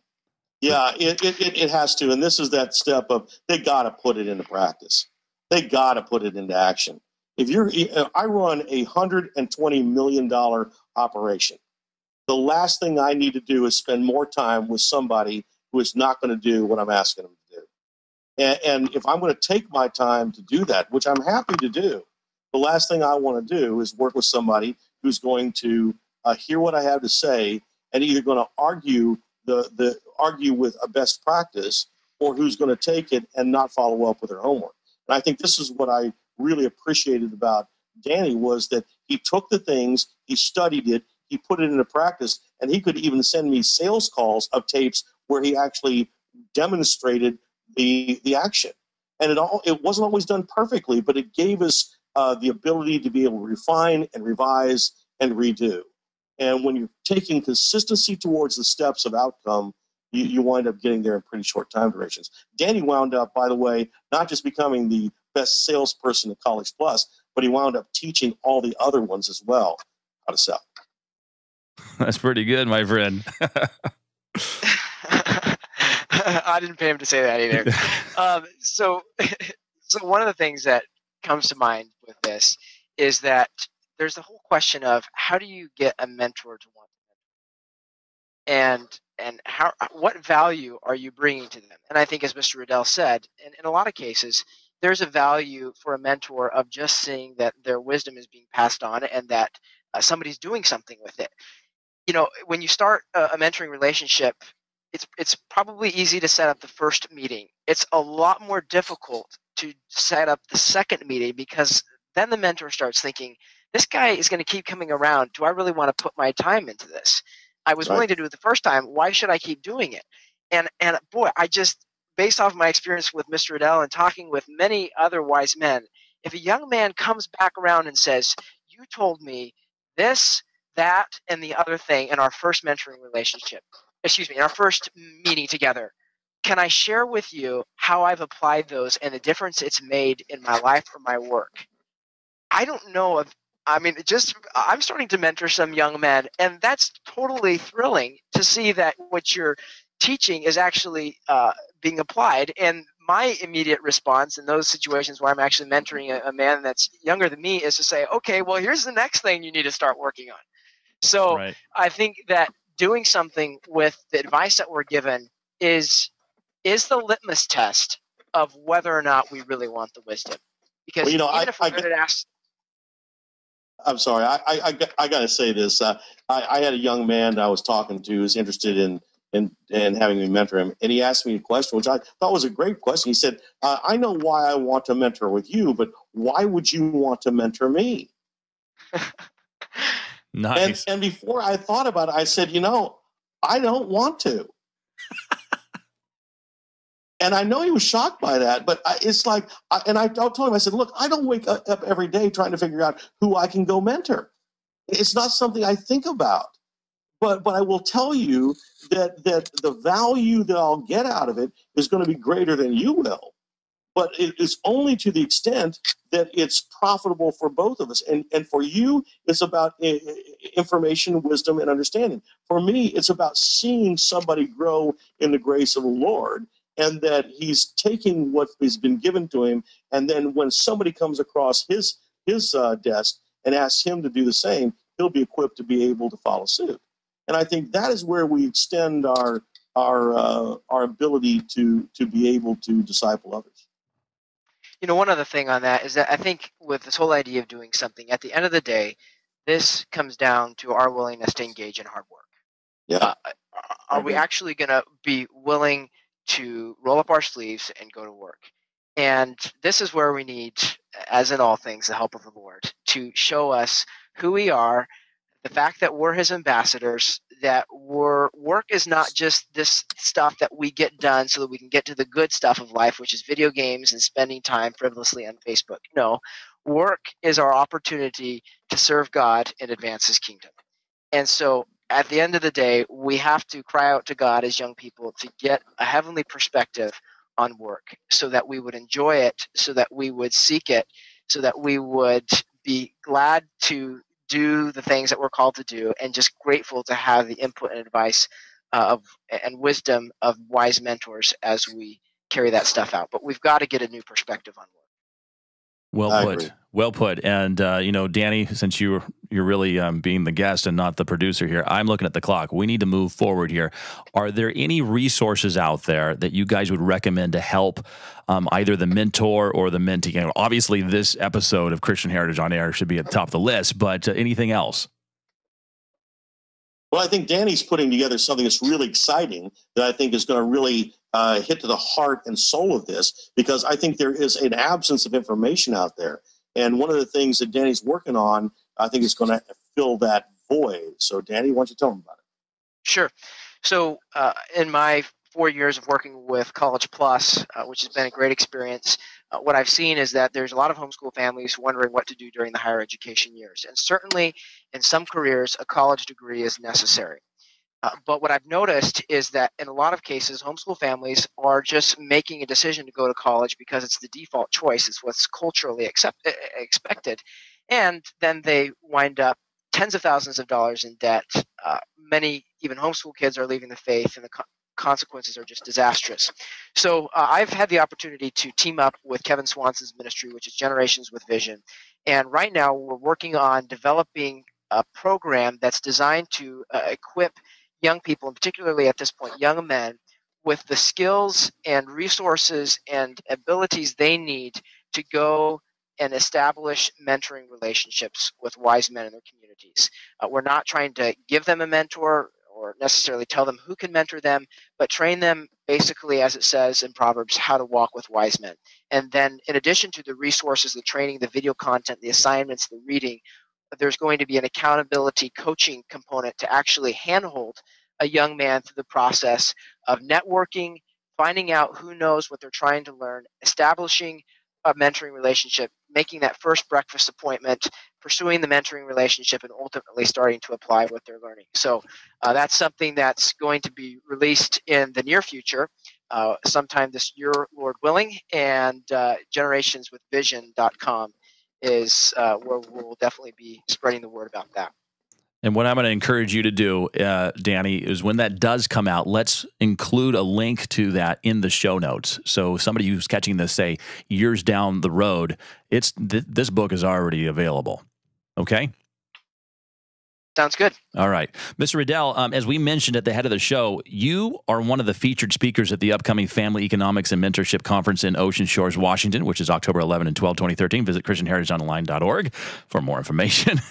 Yeah, it has to. And this is that step of they got to put it into practice. They got to put it into action. I run a $120 million operation. The last thing I need to do is spend more time with somebody who is not going to do what I'm asking them to do. And if I'm going to take my time to do that, which I'm happy to do, the last thing I want to do is work with somebody who's going to hear what I have to say and either going to argue argue with a best practice, or who's going to take it and not follow up with their homework. And I think this is what I really appreciated about Danny, was that he took the things, he studied it, he put it into practice, and he could even send me sales calls of tapes where he actually demonstrated the action. And it wasn't always done perfectly, but it gave us the ability to be able to refine and revise and redo. And when you're taking consistency towards the steps of outcome, you wind up getting there in pretty short time durations. Danny wound up, by the way, not just becoming the best salesperson at College Plus, but he wound up teaching all the other ones as well how to sell. That's pretty good, my friend. I didn't pay him to say that either. So one of the things that comes to mind with this is that there's the whole question of how do you get a mentor to want to mentor, and what value are you bringing to them? And I think, as Mr. Riddell said, in a lot of cases, there's a value for a mentor of just seeing that their wisdom is being passed on and that somebody's doing something with it. When you start a mentoring relationship, it's probably easy to set up the first meeting. It's a lot more difficult to set up the second meeting, because then the mentor starts thinking, this guy is going to keep coming around. Do I really want to put my time into this? I was willing to do it the first time. Why should I keep doing it? And boy, based off my experience with Mr. Riddell and talking with many other wise men, if a young man comes back around and says, you told me this, that, and the other thing in our first mentoring relationship, in our first meeting together, can I share with you how I've applied those and the difference it's made in my life or my work? I don't know I'm starting to mentor some young men, and that's totally thrilling to see that what you're teaching is actually being applied. And my immediate response in those situations where I'm actually mentoring a man that's younger than me is to say, okay, well, here's the next thing you need to start working on. So I think that doing something with the advice that we're given is the litmus test of whether or not we really want the wisdom. Because Well, even if we're good at asking, I'm sorry. I got to say this. I had a young man that I was talking to who's interested in having me mentor him, and he asked me a question, which I thought was a great question. He said, "I know why I want to mentor with you, but why would you want to mentor me?" Nice. And before I thought about it, I said, I don't want to. And I know he was shocked by that, but it's like, I told him, I said, look, I don't wake up every day trying to figure out who I can go mentor. It's not something I think about. But I will tell you that the value that I'll get out of it is going to be greater than you will. But it is only to the extent that it's profitable for both of us. And for you, it's about information, wisdom, and understanding. For me, it's about seeing somebody grow in the grace of the Lord, and that he's taking what has been given to him, and then when somebody comes across his desk and asks him to do the same, he'll be equipped to be able to follow suit. And I think that is where we extend our ability to be able to disciple others. One other thing on that is that I think with this whole idea of doing something, at the end of the day, this comes down to our willingness to engage in hard work. Yeah. Are we actually going to be willing to roll up our sleeves and go to work? And this is where we need, as in all things, the help of the Lord to show us who we are, the fact that we're his ambassadors, that work is not just this stuff that we get done so that we can get to the good stuff of life, which is video games and spending time frivolously on Facebook. No, work is our opportunity to serve God and advance his kingdom. And so at the end of the day, we have to cry out to God as young people to get a heavenly perspective on work so that we would enjoy it, so that we would seek it, so that we would be glad to do the things that we're called to do, and just grateful to have the input and advice and wisdom of wise mentors as we carry that stuff out. But we've got to get a new perspective on work. Well put. And Danny, since you're really being the guest and not the producer here, I'm looking at the clock. We need to move forward here. Are there any resources out there that you guys would recommend to help either the mentor or the mentee? Obviously, this episode of Christian Heritage on Air should be at the top of the list, but anything else? Well, I think Danny's putting together something that's really exciting that I think is going to really hit to the heart and soul of this, because I think there is an absence of information out there. And one of the things that Danny's working on, I think, is going to fill that void. So, Danny, why don't you tell him about it? Sure. So, in my 4 years of working with College Plus, which has been a great experience, what I've seen is that there's a lot of homeschool families wondering what to do during the higher education years. And certainly in some careers, a college degree is necessary. But what I've noticed is that in a lot of cases, homeschool families are just making a decision to go to college because it's the default choice. It's what's culturally expected. And then they wind up tens of thousands of dollars in debt. Many, even homeschool kids, are leaving the faith, and the consequences are just disastrous. So I've had the opportunity to team up with Kevin Swanson's ministry, which is Generations with Vision. And right now we're working on developing a program that's designed to equip young people, and particularly at this point, young men, with the skills and resources and abilities they need to go and establish mentoring relationships with wise men in their communities. We're not trying to give them a mentor or necessarily tell them who can mentor them, but train them basically, as it says in Proverbs, how to walk with wise men. And then in addition to the resources, the training, the video content, the assignments, the reading, there's going to be an accountability coaching component to actually handhold a young man through the process of networking, finding out who knows what they're trying to learn, establishing a mentoring relationship, making that first breakfast appointment, pursuing the mentoring relationship, and ultimately starting to apply what they're learning. So that's something that's going to be released in the near future, sometime this year, Lord willing, and generationswithvision.com is where we'll definitely be spreading the word about that. And what I'm going to encourage you to do, Danny, is when that does come out, let's include a link to that in the show notes. So somebody who's catching this, say, years down the road, this book is already available. Okay? Sounds good. All right. Mr. Riddell, as we mentioned at the head of the show, you are one of the featured speakers at the upcoming Family Economics and Mentorship Conference in Ocean Shores, Washington, which is October 11 and 12, 2013. Visit ChristianHeritageOnline.org for more information.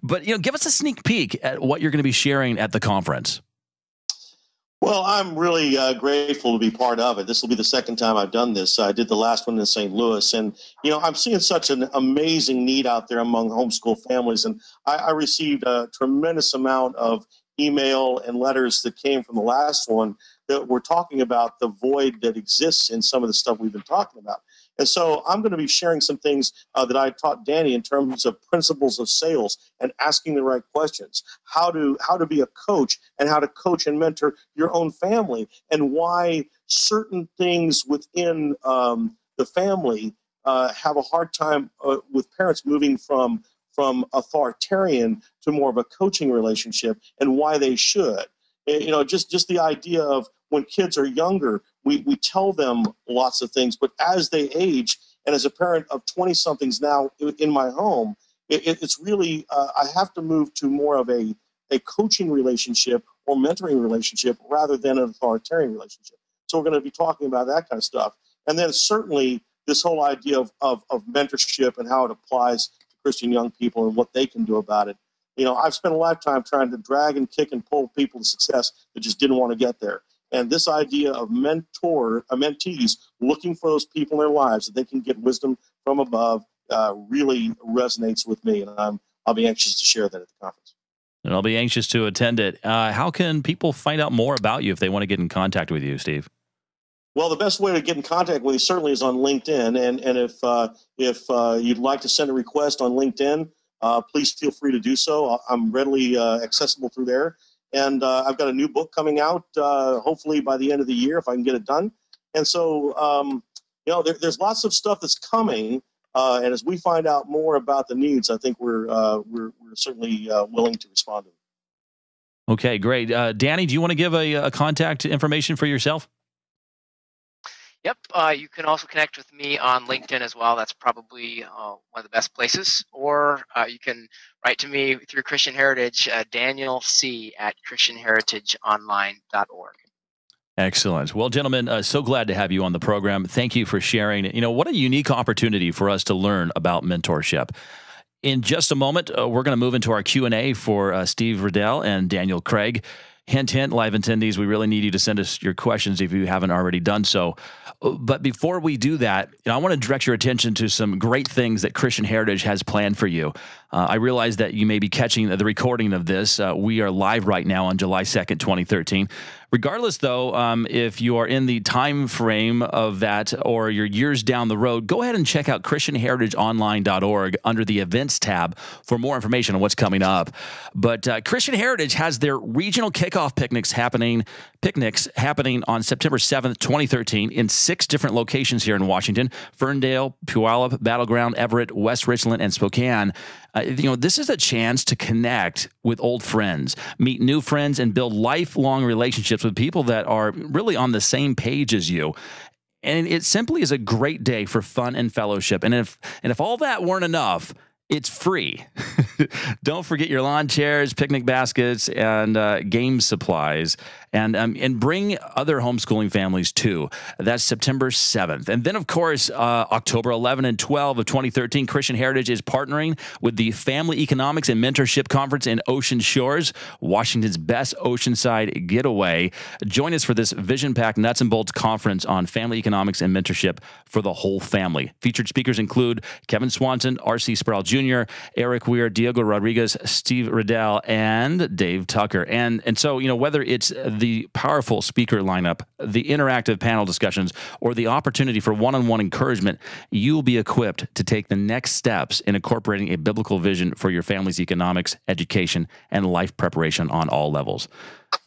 But, give us a sneak peek at what you're going to be sharing at the conference. Well, I'm really grateful to be part of it. This will be the second time I've done this. I did the last one in St. Louis. And, I'm seeing such an amazing need out there among homeschool families. And I received a tremendous amount of email and letters that came from the last one that were talking about the void that exists in some of the stuff we've been talking about. And so I'm going to be sharing some things that I taught Danny in terms of principles of sales and asking the right questions, how to be a coach and how to coach and mentor your own family, and why certain things within the family have a hard time with parents moving from authoritarian to more of a coaching relationship, and why they should. Just the idea of when kids are younger, we tell them lots of things, but as they age, and as a parent of 20-somethings now in my home, it's really, I have to move to more of a coaching relationship or mentoring relationship rather than an authoritarian relationship. So we're going to be talking about that kind of stuff. And then certainly this whole idea of mentorship and how it applies to Christian young people and what they can do about it. I've spent a lifetime trying to drag and kick and pull people to success that just didn't want to get there. And this idea of mentees looking for those people in their lives that they can get wisdom from above really resonates with me. And I'll be anxious to share that at the conference. And I'll be anxious to attend it. How can people find out more about you if they want to get in contact with you, Steve? Well, the best way to get in contact with you certainly is on LinkedIn. And if you'd like to send a request on LinkedIn, please feel free to do so. I'm readily accessible through there. And I've got a new book coming out, hopefully by the end of the year, if I can get it done. And so, there's lots of stuff that's coming. And as we find out more about the needs, I think we're certainly willing to respond to them. Okay, great. Danny, do you want to give a contact information for yourself? Yep. You can also connect with me on LinkedIn as well. That's probably one of the best places. Or you can write to me through Christian Heritage, Daniel C. at ChristianHeritageOnline.org. Excellent. Well, gentlemen, so glad to have you on the program. Thank you for sharing. What a unique opportunity for us to learn about mentorship. In just a moment, we're going to move into our Q&A for Steve Riddell and Daniel Craig. Hint, hint, live attendees, we really need you to send us your questions if you haven't already done so. But before we do that, I want to direct your attention to some great things that Christian Heritage has planned for you. I realize that you may be catching the recording of this. We are live right now on July 2nd, 2013. Regardless, though, if you are in the time frame of that or you're years down the road, go ahead and check out ChristianHeritageOnline.org under the Events tab for more information on what's coming up. But Christian Heritage has their regional kickoff picnics happening on September 7th, 2013 in 6 different locations here in Washington: Ferndale, Puyallup, Battleground, Everett, West Richland, and Spokane. This is a chance to connect with old friends, meet new friends, and build lifelong relationships with people that are really on the same page as you. And it simply is a great day for fun and fellowship. And if all that weren't enough, it's free. Don't forget your lawn chairs, picnic baskets, and game supplies. And bring other homeschooling families too. That's September 7th. And then, of course, October 11 and 12 of 2013, Christian Heritage is partnering with the Family Economics and Mentorship Conference in Ocean Shores, Washington's best oceanside getaway. Join us for this vision-packed nuts and bolts conference on family economics and mentorship for the whole family. Featured speakers include Kevin Swanson, R.C. Sproul Jr., Eric Weir, Diego Rodriguez, Steve Riddell, and Dave Tucker. And so, whether it's the powerful speaker lineup, the interactive panel discussions, or the opportunity for one-on-one encouragement, you'll be equipped to take the next steps in incorporating a biblical vision for your family's economics, education, and life preparation on all levels.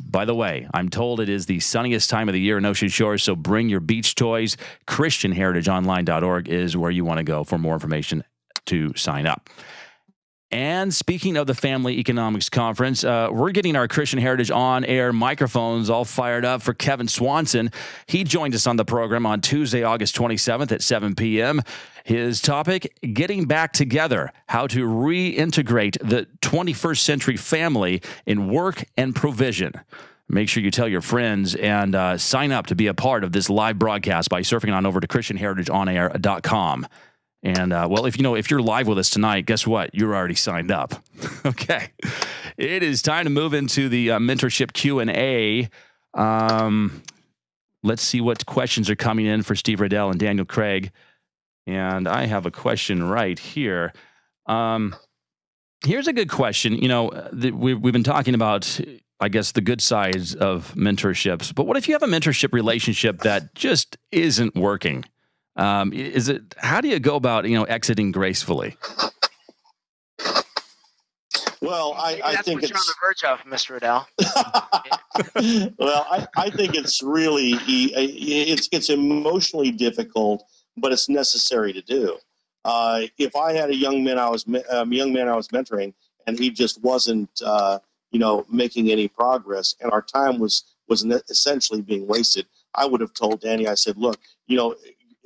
By the way, I'm told it is the sunniest time of the year in Ocean Shores, so bring your beach toys. ChristianHeritageOnline.org is where you want to go for more information to sign up. And speaking of the Family Economics Conference, we're getting our Christian Heritage on-air microphones all fired up for Kevin Swanson. He joined us on the program on Tuesday, August 27th at 7 p.m. His topic, Getting Back Together, how to reintegrate the 21st century family in work and provision. Make sure you tell your friends and sign up to be a part of this live broadcast by surfing on over to ChristianHeritageOnAir.com. And, well, if you're live with us tonight, guess what? You're already signed up. Okay. It is time to move into the mentorship Q&A. Let's see what questions are coming in for Steve Riddell and Daniel Craig. And I have a question right here. Here's a good question. We've been talking about, I guess, the good sides of mentorships. But what if you have a mentorship relationship that just isn't working? How do you go about, exiting gracefully? Well, I think what you're on the verge of, Mr. Riddell. Well, I think it's really, it's emotionally difficult, but it's necessary to do. If I had a young man I was mentoring, and he just wasn't, making any progress, and our time was essentially being wasted, I would have told Danny, I said, look,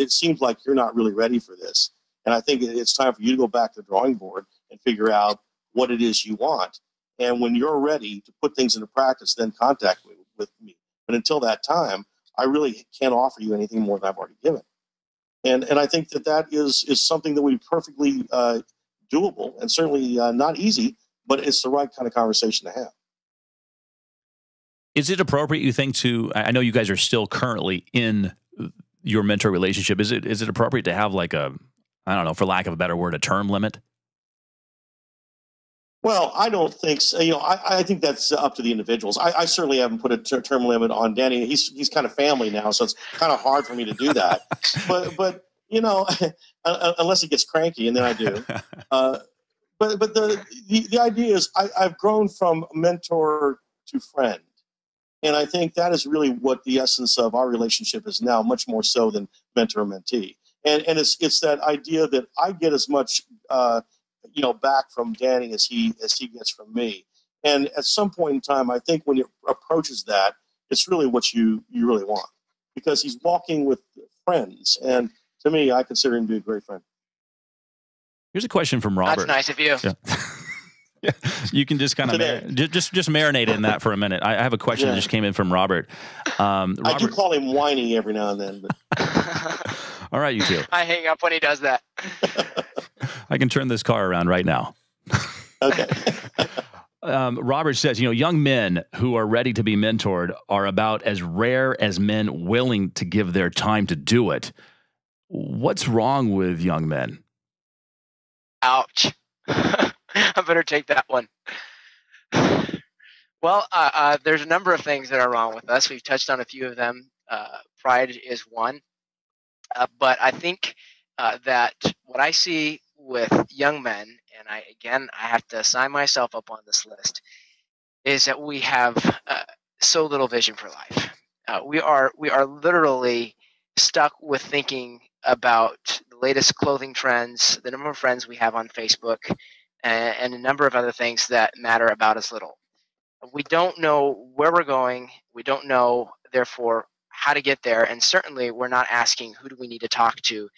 it seems like you're not really ready for this. And I think it's time for you to go back to the drawing board and figure out what it is you want. And when you're ready to put things into practice, then contact me with me. But until that time, I really can't offer you anything more than I've already given. And I think that is something that would be perfectly doable and certainly not easy, but it's the right kind of conversation to have. Is it appropriate, you think, I know you guys are still currently in your mentor relationship. Is it appropriate to have like I don't know, for lack of a better word, a term limit? Well, I don't think so. I think that's up to the individuals. I certainly haven't put a term limit on Danny. He's kind of family now, so it's kind of hard for me to do that. but unless he gets cranky, and then I do. But the idea is I've grown from mentor to friend. And I think that is really what the essence of our relationship is now, much more so than mentor-mentee. And it's that idea that I get as much back from Danny as he gets from me. And at some point in time, I think when it approaches that, it's really what you really want, because he's walking with friends. And to me, I consider him to be a great friend. Here's a question from Robert. That's nice of you. Yeah. Yeah, you can just kind of just marinate in that for a minute. I have a question that just came in from Robert. Robert. I do call him whiny every now and then. But. All right, you two. I hang up when he does that. I can turn this car around right now. Okay. Robert says, young men who are ready to be mentored are about as rare as men willing to give their time to do it. What's wrong with young men? Ouch. I better take that one. Well, there's a number of things that are wrong with us. We've touched on a few of them. Pride is one. But I think that what I see with young men, and I have to sign myself up on this list, is that we have so little vision for life. We are literally stuck with thinking about the latest clothing trends, the number of friends we have on Facebook, and a number of other things that matter about us little. We don't know where we're going. We don't know, therefore, how to get there. And certainly we're not asking who do we need to talk to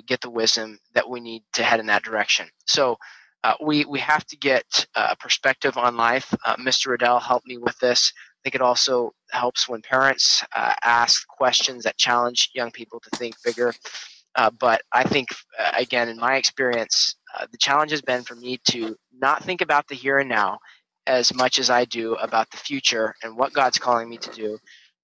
get the wisdom that we need to head in that direction. So we have to get a perspective on life. Mr. Riddell helped me with this. I think it also helps when parents ask questions that challenge young people to think bigger. But I think, again, in my experience, the challenge has been for me to not think about the here and now as much as I do about the future and what God's calling me to do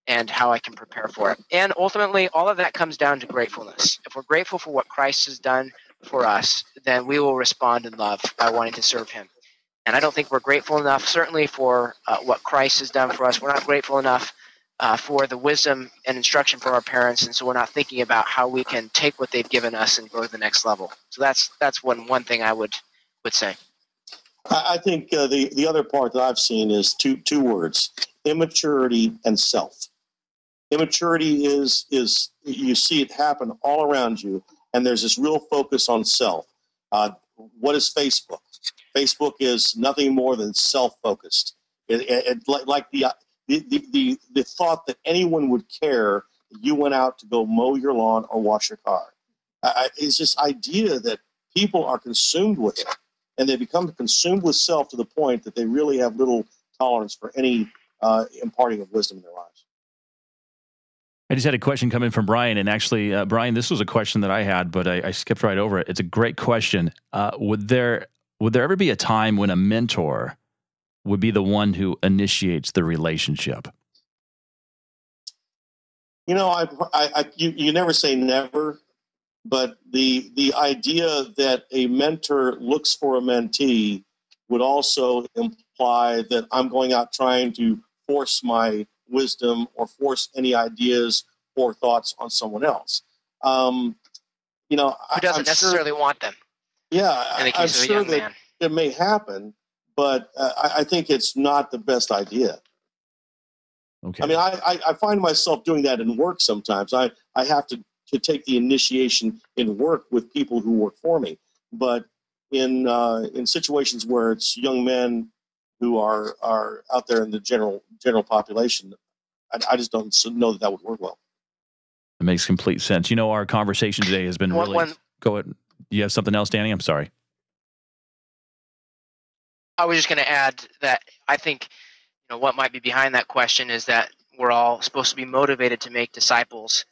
and how I can prepare for it. And ultimately, all of that comes down to gratefulness. If we're grateful for what Christ has done for us, then we will respond in love by wanting to serve him. And I don't think we're grateful enough, certainly, for what Christ has done for us. We're not grateful enough for the wisdom and instruction from our parents, and so we're not thinking about how we can take what they've given us and go to the next level. So that's one thing I would say. I think the other part that I've seen is two words: immaturity and self. Immaturity is you see it happen all around you, and there's this real focus on self. What is Facebook? Facebook is nothing more than self-focused. Like the thought that anyone would care that you went out to go mow your lawn or wash your car. It's this idea that people are consumed with it, and they become consumed with self to the point that they really have little tolerance for any imparting of wisdom in their lives. I just had a question come in from Brian, and actually, Brian, this was a question that I had, but I skipped right over it. It's a great question. Would there ever be a time when a mentor would be the one who initiates the relationship? You know, you never say never, but the idea that a mentor looks for a mentee would also imply that I'm going out trying to force my wisdom or force any ideas or thoughts on someone else. You know, who doesn't necessarily want them? Yeah, in the I'm case of a sure young that man. it may happen, but I think it's not the best idea. Okay. I mean, I find myself doing that in work sometimes. I have to take the initiation in work with people who work for me. But in situations where it's young men who are out there in the general population, I just don't know that would work well. It makes complete sense. You know, our conversation today has been really... Go ahead. You have something else, Danny? I'm sorry. I was just going to add that I think what might be behind that question is that we're all supposed to be motivated to make disciples.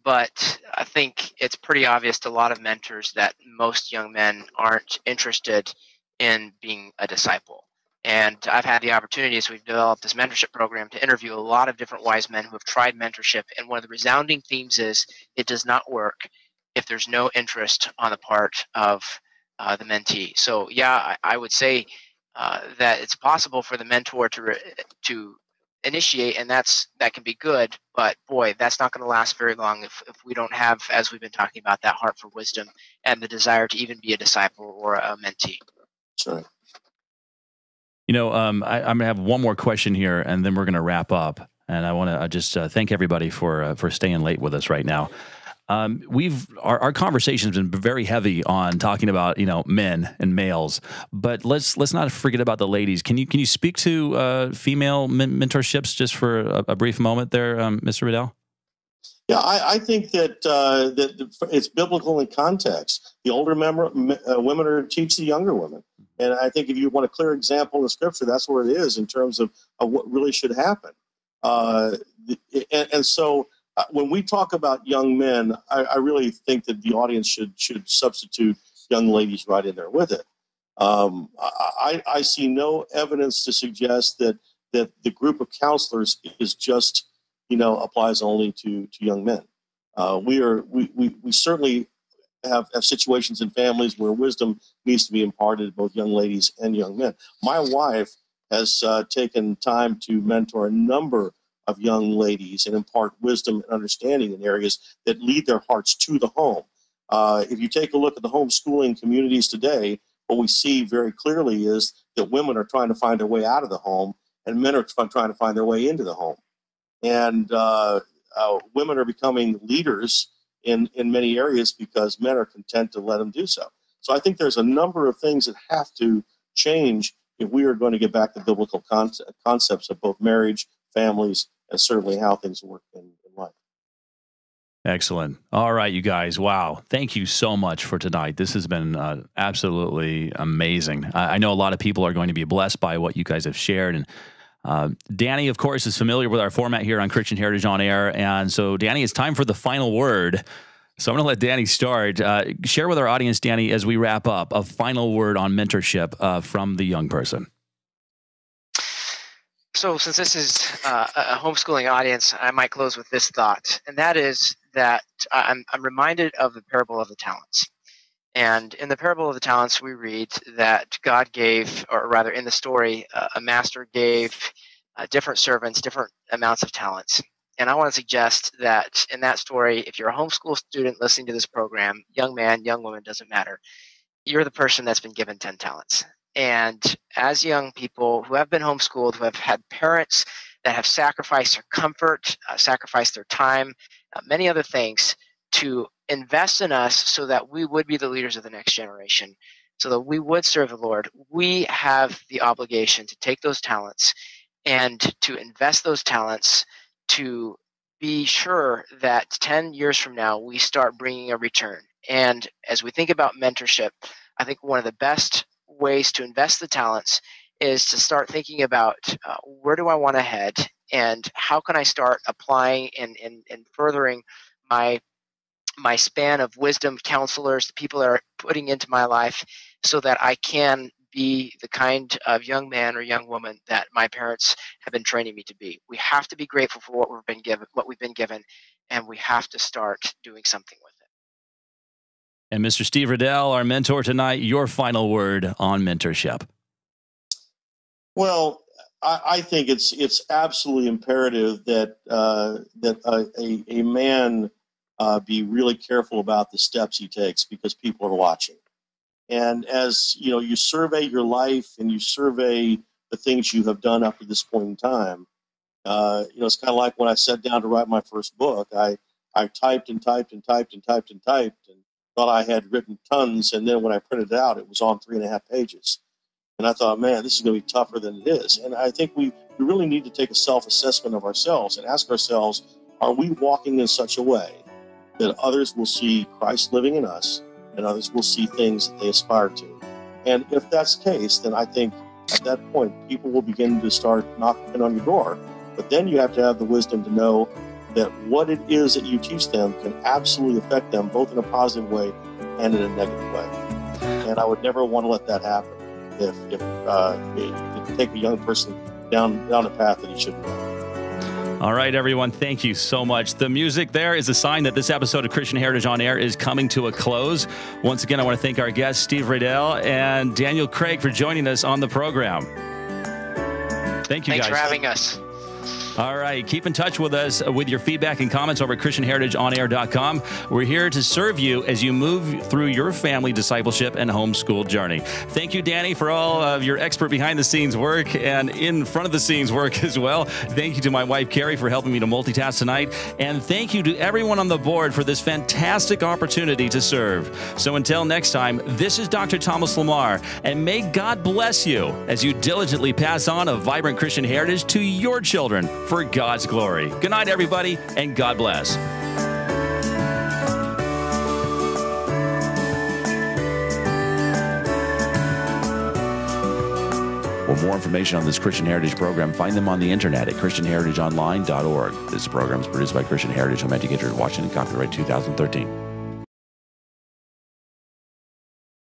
But I think it's pretty obvious to a lot of mentors that most young men aren't interested in being a disciple. And I've had the opportunity, as we've developed this mentorship program, to interview a lot of different wise men who have tried mentorship. And one of the resounding themes is it does not work if there's no interest on the part of the mentee. So yeah, I would say that it's possible for the mentor to initiate, and that can be good, but boy, that's not going to last very long if we don't have, as we've been talking about, that heart for wisdom and the desire to even be a disciple or a mentee. Sure. You know, I'm going to have one more question here, and then we're going to wrap up. And I want to just thank everybody for staying late with us right now. Our conversation has been very heavy on talking about men and males, but let's not forget about the ladies. Can you speak to female mentorships just for a brief moment there, Mr. Riddell? Yeah, I think that it's biblical in context. The older women are to teach the younger women, and I think if you want a clear example in the Scripture, that's where it is in terms of what really should happen. And so. When we talk about young men, I really think that the audience should substitute young ladies right in there with it. I see no evidence to suggest that the group of counselors is just applies only to young men. We certainly have situations in families where wisdom needs to be imparted to both young ladies and young men. My wife has taken time to mentor a number of young ladies and impart wisdom and understanding in areas that lead their hearts to the home. If you take a look at the homeschooling communities today, what we see very clearly is that women are trying to find their way out of the home and men are trying to find their way into the home. And women are becoming leaders in many areas because men are content to let them do so. So I think there's a number of things that have to change if we are going to get back to biblical concepts of both marriage, families, and certainly how things work in life. Excellent. All right, you guys. Wow. Thank you so much for tonight. This has been absolutely amazing. I know a lot of people are going to be blessed by what you guys have shared. And Danny, of course, is familiar with our format here on Christian Heritage On Air. And so, Danny, it's time for the final word. So I'm going to let Danny start. Share with our audience, Danny, as we wrap up, a final word on mentorship from the young person. So since this is a homeschooling audience, I might close with this thought, and that is that I'm reminded of the parable of the talents. And in the parable of the talents, we read that God gave, or rather in the story, a master gave different servants different amounts of talents. And I want to suggest that in that story, if you're a homeschool student listening to this program, young man, young woman, doesn't matter, you're the person that's been given 10 talents. And as young people who have been homeschooled, who have had parents that have sacrificed their comfort, sacrificed their time, many other things to invest in us so that we would be the leaders of the next generation, so that we would serve the Lord, we have the obligation to take those talents and to invest those talents to be sure that 10 years from now, we start bringing a return. And as we think about mentorship, I think one of the best ways to invest the talents is to start thinking about where do I want to head, and how can I start applying and furthering my span of wisdom, counselors, the people that are putting into my life, so that I can be the kind of young man or young woman that my parents have been training me to be. We have to be grateful for what we've been given, and we have to start doing something with it. And Mr. Steve Riddell, our mentor tonight, your final word on mentorship. Well, I think it's absolutely imperative that a man be really careful about the steps he takes, because people are watching. And as you survey your life and you survey the things you have done up to this point in time, it's kind of like when I sat down to write my first book. I typed and typed and typed and typed and typed and thought I had written tons, and then when I printed it out, it was on 3.5 pages. And I thought, man, this is going to be tougher than it is. And I think we really need to take a self-assessment of ourselves and ask ourselves, are we walking in such a way that others will see Christ living in us, and others will see things that they aspire to? And if that's the case, then I think at that point, people will begin to start knocking on your door. But then you have to have the wisdom to know that what it is that you teach them can absolutely affect them, both in a positive way and in a negative way. And I would never want to let that happen if you take a young person down a path that he shouldn't go. All right, everyone, thank you so much. The music there is a sign that this episode of Christian Heritage on Air is coming to a close. Once again, I want to thank our guests, Steve Riddell and Daniel Craig, for joining us on the program. Thank you, guys. Thanks for having us. All right. Keep in touch with us with your feedback and comments over at ChristianHeritageOnAir.com. We're here to serve you as you move through your family discipleship and homeschool journey. Thank you, Danny, for all of your expert behind-the-scenes work and in front-of-the-scenes work as well. Thank you to my wife, Carrie, for helping me to multitask tonight. And thank you to everyone on the board for this fantastic opportunity to serve. So until next time, this is Dr. Thomas Lamar, and may God bless you as you diligently pass on a vibrant Christian heritage to your children for God's glory. Good night, everybody, and God bless. For more information on this Christian Heritage program, find them on the internet at ChristianHeritageOnline.org. This program is produced by Christian Heritage Home Educator in Washington, copyright 2013.